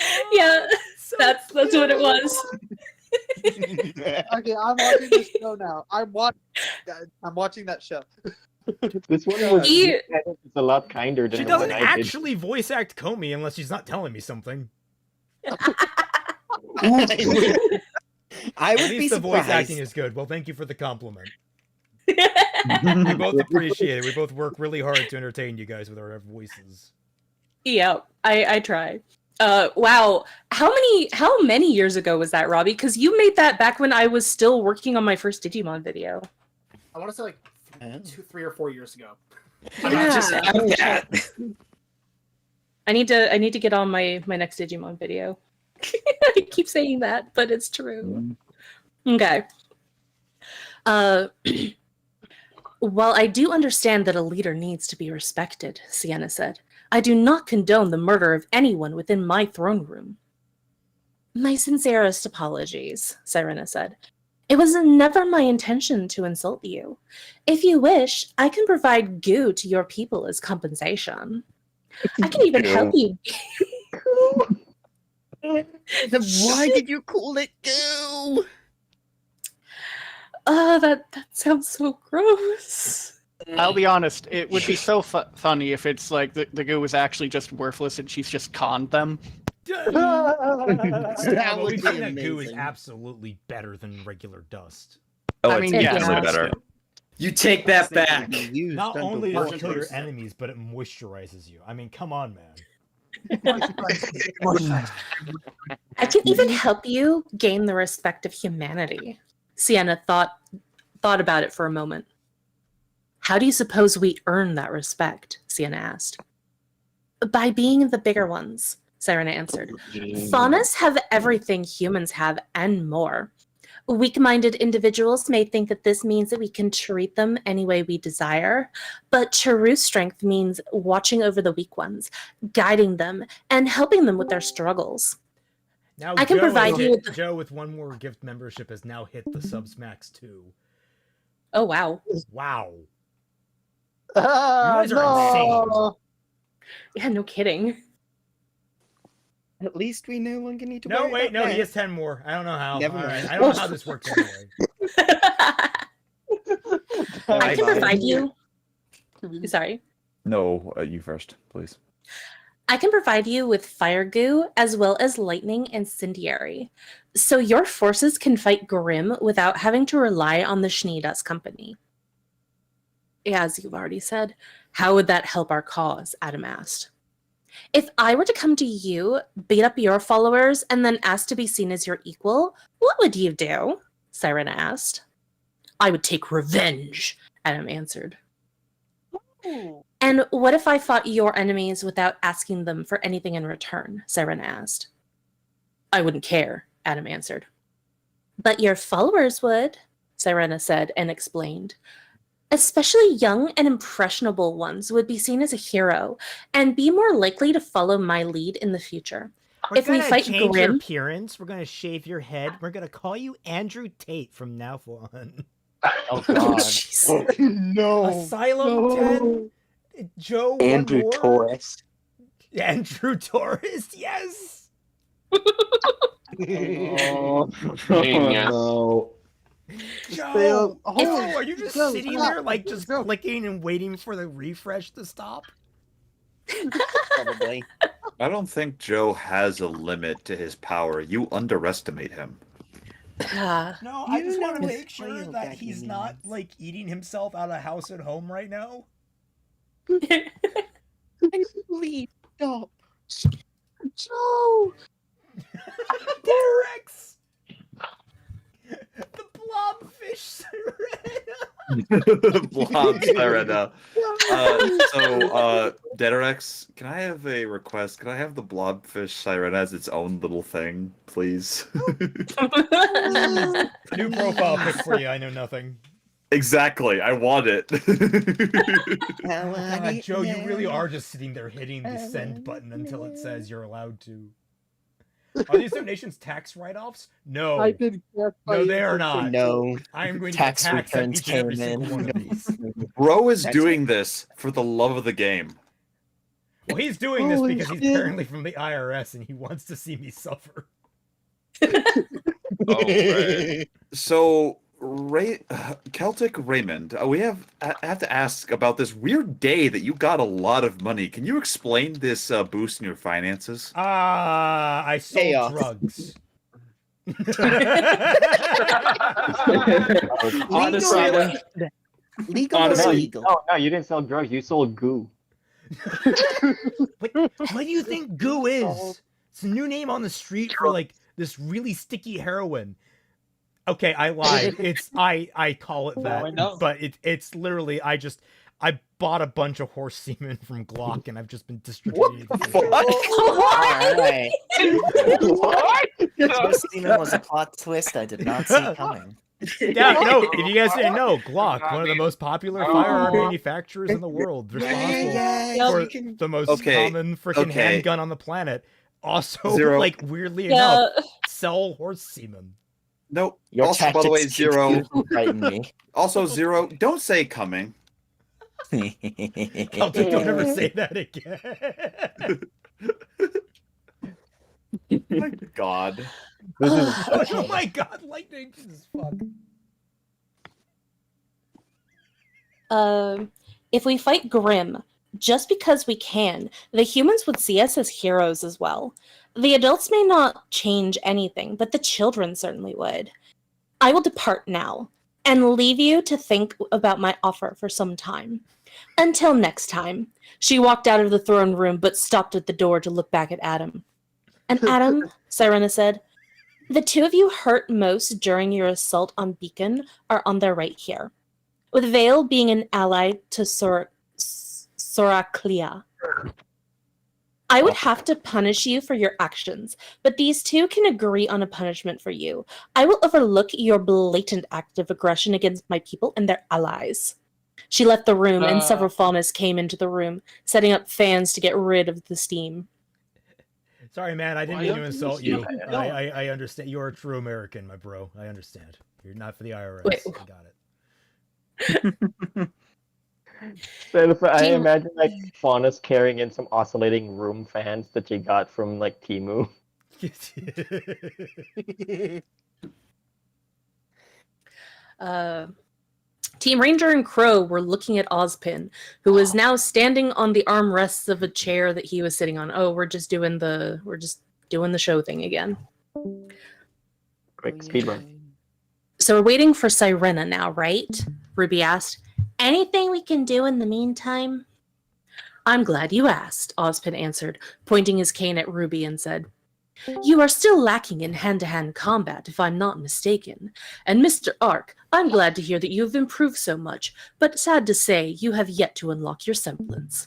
Oh, Yeah, so that's what it was. Okay, I'm watching this show now. I'm watching that show. This one was He- a lot kinder than She the doesn't one I did. actually voice act Comey unless she's not telling me something. I At would be least the voice surprised. acting is good. Well, thank you for the compliment. We both appreciate it. We both work really hard to entertain you guys with our voices. Yeah, I try. Wow. How many years ago was that, Robbie? Because you made that back when I was still working on my first Digimon video. I want to say like 2, 3, or 4 years ago. Yeah. I need to get on my next Digimon video. I keep saying that, but it's true. Okay. While I do understand that a leader needs to be respected, Sienna said, I do not condone the murder of anyone within my throne room. My sincerest apologies, Sirena said. It was never my intention to insult you. If you wish, I can provide goo to your people as compensation. I can even help you. Why did you call it goo? That sounds so gross. I'll be honest, it would be so funny if it's like the goo was actually just worthless and she's just conned them. That would be that goo is absolutely better than regular dust. Oh, I it's mean, yeah. infinitely better. You take that back. Not only does it kill your enemies, but it moisturizes you. I mean, come on, man. I can even help you gain the respect of humanity. Sienna thought about it for a moment. How do you suppose we earn that respect? Sienna asked. By being the bigger ones, Sirena answered. Faunas have everything humans have and more. Weak-minded individuals may think that this means that we can treat them any way we desire, but true strength means watching over the weak ones, guiding them, and helping them with their struggles. Now I can provide you with Joe with one more gift membership has now hit the subs max too. Oh wow! Wow! You guys are insane. Yeah, no kidding. At least we no longer need to. No, worry wait, about no, that. he has 10 more. I don't know how. Never All mind. right. I don't know how this works anyway. I can provide you. Sorry. No, you first, please. I can provide you with fire goo as well as lightning incendiary, so your forces can fight Grim without having to rely on the Schneedas company. As you've already said, how would that help our cause? Adam asked. If I were to come to you, beat up your followers, and then ask to be seen as your equal, what would you do? Sirena asked. I would take revenge, Adam answered. And what if I fought your enemies without asking them for anything in return? Sirena asked. I wouldn't care, Adam answered. But your followers would, Sirena said and explained. Especially young and impressionable ones would be seen as a hero and be more likely to follow my lead in the future. If we fight change your Grim, appearance, we're gonna shave your head. We're gonna call you Andrew Tate from now on. Oh God! No. Asylum 10. Joe. Andrew one more? Torres. Andrew Torres. Yes. Oh, Genius. no. Joe, Oh, are you just Joe, sitting stop. there like just clicking and waiting for the refresh to stop? Probably. I don't think Joe has a limit to his power. You underestimate him. No, I just want to know make sure what that that he's means. not like eating himself out of house at home right now. Please stop. Joe! Derek's! The blobfish Sirena! Blob Sirena. Derex, can I have a request? Can I have the blobfish Sirena as its own little thing, please? New profile pic for you, I know nothing. Exactly, I want it. God, Joe, you really are just sitting there hitting the send button until it says you're allowed to. Are these donations tax write-offs? No. I did No, they are not. No. I am going to Tax tax on returns each and every came single one of in. these. Bro is That's doing this for the love of the game. Well, he's doing this Holy because he's shit. apparently from the IRS and he wants to see me suffer. Oh, right. So, Celtic Raymond, I have to ask about this weird day that you got a lot of money. Can you explain this boost in your finances? I sold Chaos. drugs. Honestly, Legal or honestly, illegal? No, you didn't sell drugs. You sold goo. What do you think goo is? It's a new name on the street for like this really sticky heroin. Okay, I lied. It's I call it that, I know. but it's literally I bought a bunch of horse semen from Glock, and I've just been distributing it. Alright. What? Horse semen was a plot twist I did not see coming. Yeah, no, if you guys didn't know, Glock, one of the most popular firearm manufacturers in the world, responsible for the most common freaking handgun on the planet, also, Zero. like, weirdly enough, sell horse semen. Nope. Your Also, by the way, tactics Zero. continue to frighten me. Also, Zero. Don't say coming. Celtic, don't ever say that again. My God. Oh my God, lightning as fuck. If we fight Grim, just because we can, the humans would see us as heroes as well. The adults may not change anything, but the children certainly would. I will depart now, and leave you to think about my offer for some time. Until next time. She walked out of the throne room, but stopped at the door to look back at Adam. And Adam, Sirena said, the two of you hurt most during your assault on Beacon are on their right here. With Vale being an ally to Soraclea. I would have to punish you for your actions, but these two can agree on a punishment for you. I will overlook your blatant act of aggression against my people and their allies. She left the room, and several Faunas came into the room, setting up fans to get rid of the steam. Sorry, man, I didn't mean to insult you. I understand. You're a true American, my bro. I understand. You're not for the IRS. Wait. I got it. So I imagine like Fauna's carrying in some oscillating room fans that you got from like Temu. Team Ranger and Crow were looking at Ozpin, who was now standing on the armrests of a chair that he was sitting on. Oh, we're just doing the show thing again. Quick speedrun. So we're waiting for Sirena now, right? RWBY asked. Anything we can do in the meantime? I'm glad you asked, Ozpin answered, pointing his cane at RWBY and said, you are still lacking in hand-to-hand combat, if I'm not mistaken. And Mr. Ark, I'm glad to hear that you have improved so much, but sad to say, you have yet to unlock your semblance.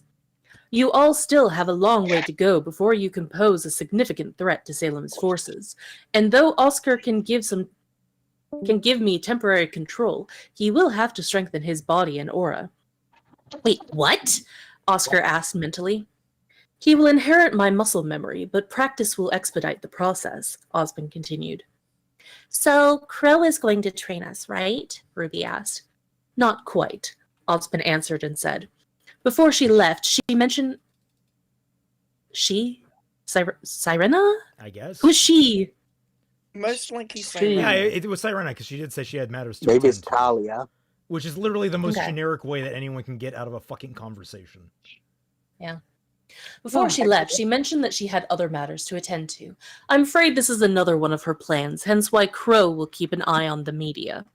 You all still have a long way to go before you can pose a significant threat to Salem's forces. And though Oscar can give me temporary control, he will have to strengthen his body and aura. Wait, what? Oscar asked mentally. He will inherit my muscle memory, but practice will expedite the process, Ozpin continued. So Crow is going to train us, right? RWBY asked. Not quite, Ozpin answered and said. Before she left, she mentioned... Sirena? I guess. Who's she? Most likely Sirena. Yeah, it was Sirena, because she did say she had matters to Maybe it's attend to, Talia. which is literally the most Okay. generic way that anyone can get out of a fucking conversation. Yeah. Before she left, she mentioned that she had other matters to attend to. I'm afraid this is another one of her plans, hence why Crow will keep an eye on the media.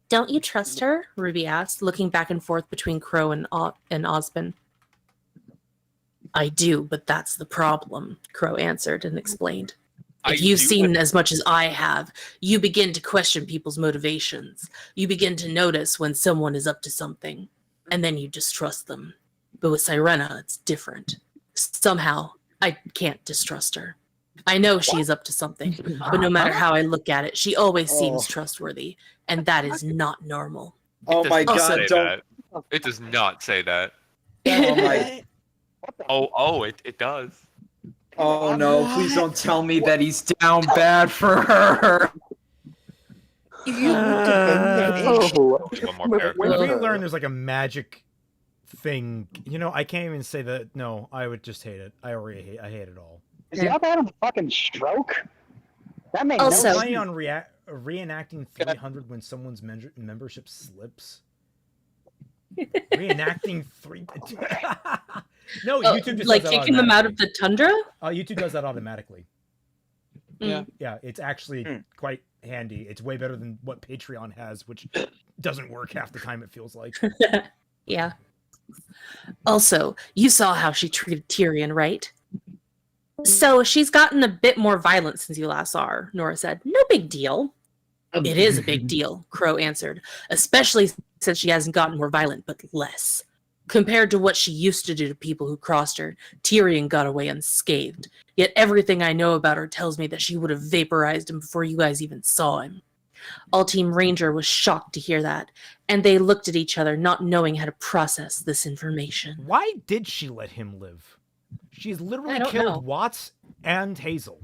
Don't you trust her? RWBY asked, looking back and forth between Crow and Ozpin. I do, but that's the problem, Crow answered and explained. If you've seen as much as I have, you begin to question people's motivations. You begin to notice when someone is up to something, and then you distrust them. But with Sirena, it's different. Somehow, I can't distrust her. I know she is up to something, but no matter how I look at it, she always seems trustworthy, and that is not normal. Oh my God! Don't. It does not say that. Oh my. It does. Oh no! Please don't tell me that he's down bad for her. If we learn there's like a magic thing, I can't even say that. No, I would just hate it. I hate it all. Is the other having a fucking stroke? That makes Also, no planning sense. on reenacting 300 when someone's membership slips. Reenacting 3. No, YouTube just like does that kicking them out of the tundra. YouTube does that automatically. Yeah. Yeah, it's actually quite handy. It's way better than what Patreon has, which doesn't work half the time. It feels like. Yeah. Also, you saw how she treated Tyrion, right? So she's gotten a bit more violent since you last saw her, Nora said. No big deal. It is a big deal, Crow answered, especially said she hasn't gotten more violent, but less. Compared to what she used to do to people who crossed her, Tyrion got away unscathed. Yet everything I know about her tells me that she would have vaporized him before you guys even saw him. All Team Ranger was shocked to hear that, and they looked at each other not knowing how to process this information. Why did she let him live? She's literally killed Watts and Hazel.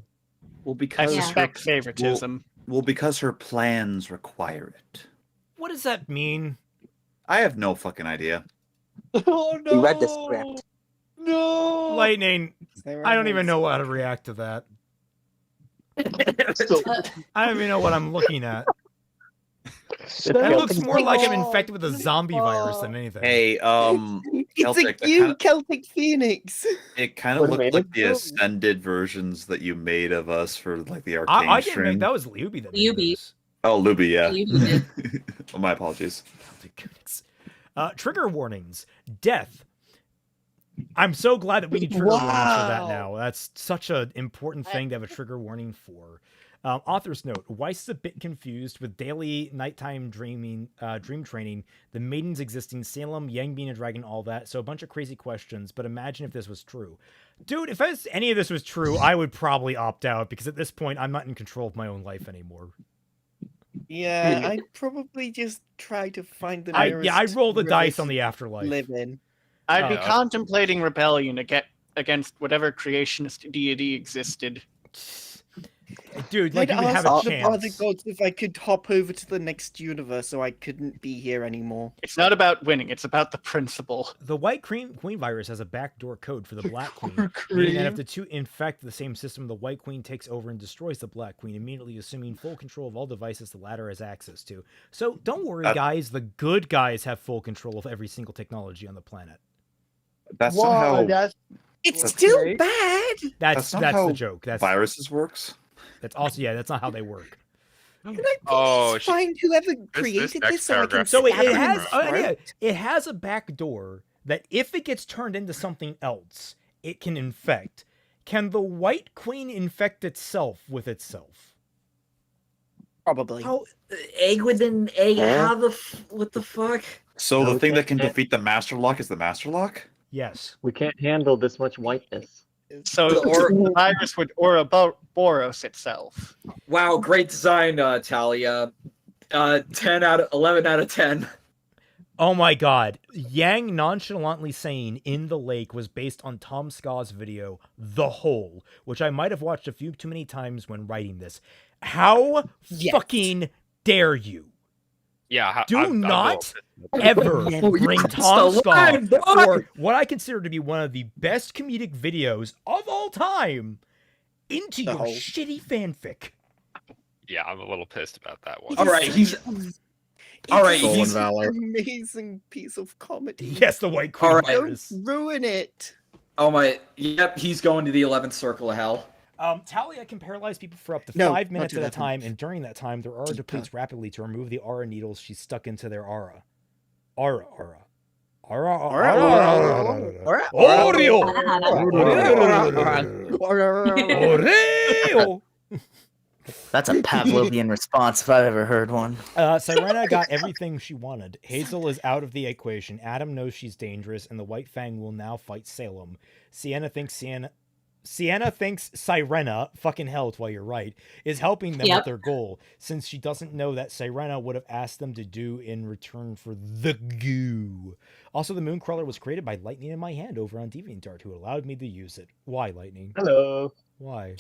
Well, because I suspect favoritism. Well, because her plans require it. What does that mean? I have no fucking idea. Oh no! We read the script. No! Lightning. I don't even know how to react to that. I don't even know what I'm looking at. It looks more like I'm infected with a zombie virus than anything. Hey, It's Celtic Phoenix. It kind of looked like the ascended versions that you made of us for like the arcane I didn't stream. make that was Luby that made those. Oh, Luby, yeah. Luby Oh, my apologies. Trigger warnings. Death. I'm so glad that we need trigger warnings for that now. That's such an important thing to have a trigger warning for. Author's note: Weiss is a bit confused with daily nighttime dream training, the maidens existing, Salem, Yang being a dragon, all that. So a bunch of crazy questions. But imagine if this was true, dude. If any of this was true, I would probably opt out because at this point I'm not in control of my own life anymore. Yeah, I'd probably just try to find the nearest. I roll the dice on the afterlife. Live in. I'd be contemplating rebellion against whatever creationist deity existed. Dude, like I'd you would have ask a the other chance. gods if I could hop over to the next universe so I couldn't be here anymore. It's not about winning, it's about the principle. The White Queen virus has a backdoor code for the Black Queen, meaning that if the two infect the same system, the White Queen takes over and destroys the Black Queen, immediately assuming full control of all devices the latter has access to. So don't worry, guys. The good guys have full control of every single technology on the planet. That's not how It's still bad. That's not how the joke. That's viruses works. That's also that's not how they work. Can I please find whoever created this so I can So stab it them in has the throat? it has a back door that if it gets turned into something else, it can infect. Can the White Queen infect itself with itself? Probably. How egg within egg? What the fuck? So the thing that can defeat the Master Lock is the Master Lock? Yes. We can't handle this much whiteness. So the virus would Ouroboros itself. Wow, great design, Talia. 11 out of 10. Oh my god. Yang nonchalantly saying in the lake was based on Tom Scaw's video, The Hole, which I might have watched a few too many times when writing this. How fucking dare you? Yeah. Do not ever bring Tom Scaw or what I consider to be one of the best comedic videos of all time into your shitty fanfic. Yeah, I'm a little pissed about that one. All right, he's an amazing piece of comedy. Yes, the White Queen. All right. virus. Don't ruin it. Oh my, yep, he's going to the 11th circle of hell. Talia can paralyze people for up to No, 5 minutes not at a 11. time, and during that time, their aura depletes rapidly to remove the aura needles she's stuck into their aura. Aura. Oreo! That's a Pavlovian response if I've ever heard one. Sirena got everything she wanted. Hazel is out of the equation. Adam knows she's dangerous, and the White Fang will now fight Salem. Sienna thinks Sirena, fucking hell, it's why you're right, is helping them with their goal, since she doesn't know that Sirena would have asked them to do in return for the goo. Also, the Mooncrawler was created by Lightning in my hand over on DeviantArt, who allowed me to use it. Why, Lightning? Hello. Why?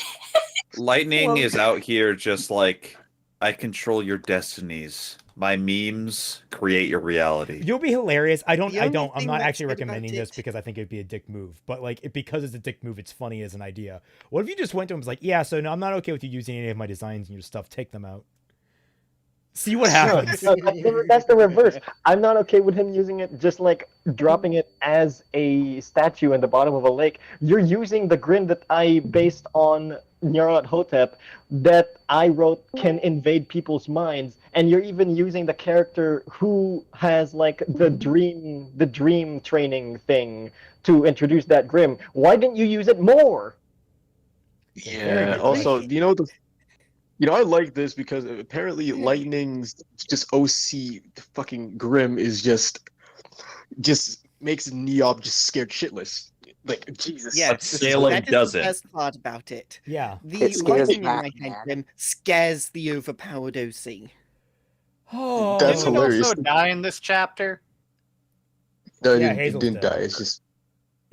Lightning is out here just like, I control your destinies. My memes create your reality. You'll be hilarious. I'm not thing actually that's good recommending about this because I think it'd be a dick move, but like because it's a dick move, it's funny as an idea. What if you just went to him and was like, yeah, so no, I'm not okay with you using any of my designs and your stuff. Take them out. See what happens. That's the reverse. I'm not okay with him using it, just like dropping it as a statue in the bottom of a lake. You're using the grin that I based on Nyarlathotep Hotep that I wrote can invade people's minds, and you're even using the character who has like the dream training thing to introduce that grim. Why didn't you use it more? Yeah. Also, do you know You know, I like this because apparently Lightning's just OC fucking Grim is just makes Niob just scared shitless. Like Jesus. Yeah, Salem that is does the it. best part about it. Yeah. The It scares lightning in Batman. right hand Grim scares the overpowered OC. Oh, That's Didn't it hilarious. also die in this chapter? No, Yeah, it Hazel's didn't dead. die. It's just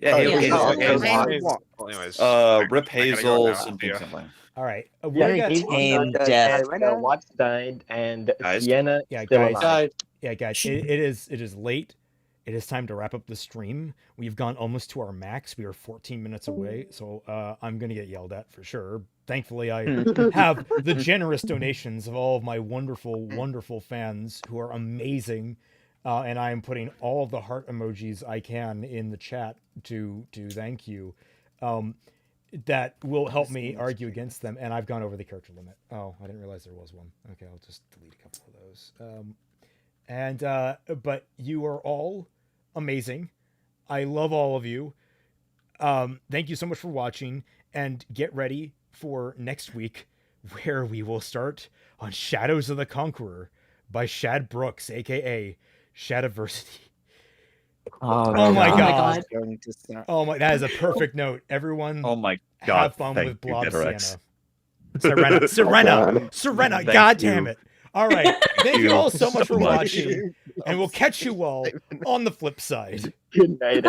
Yeah, Yeah, Hazel. Hazel. Hazel. Well, anyways, I Rip gotta go Hazel, now. something, Yeah. something. all right. Yeah, We got, Hazel Tame died, death. Watts died, and Guys? Sienna Yeah, still guys. alive. Died. yeah, guys. It is late. It is time to wrap up the stream. We've gone almost to our max. We are 14 minutes away, so I'm gonna get yelled at for sure. Thankfully, I have the generous donations of all of my wonderful, wonderful fans who are amazing, and I am putting all of the heart emojis I can in the chat to thank you. That will help me argue against them, and I've gone over the character limit. Oh, I didn't realize there was one. Okay, I'll just delete a couple of those. But you are all amazing. I love all of you. Thank you so much for watching, and get ready for next week, where we will start on Shadows of the Conqueror by Shad Brooks, aka Shadiversity. Oh my god. Oh my, that is a perfect note. Everyone, Oh my god! have fun Thank with you, Blob Getarex. Sienna. Serena. Thank God you. damn it. All right. Thank you you all so much so for much. watching, and we'll catch you all on the flip side. Good night.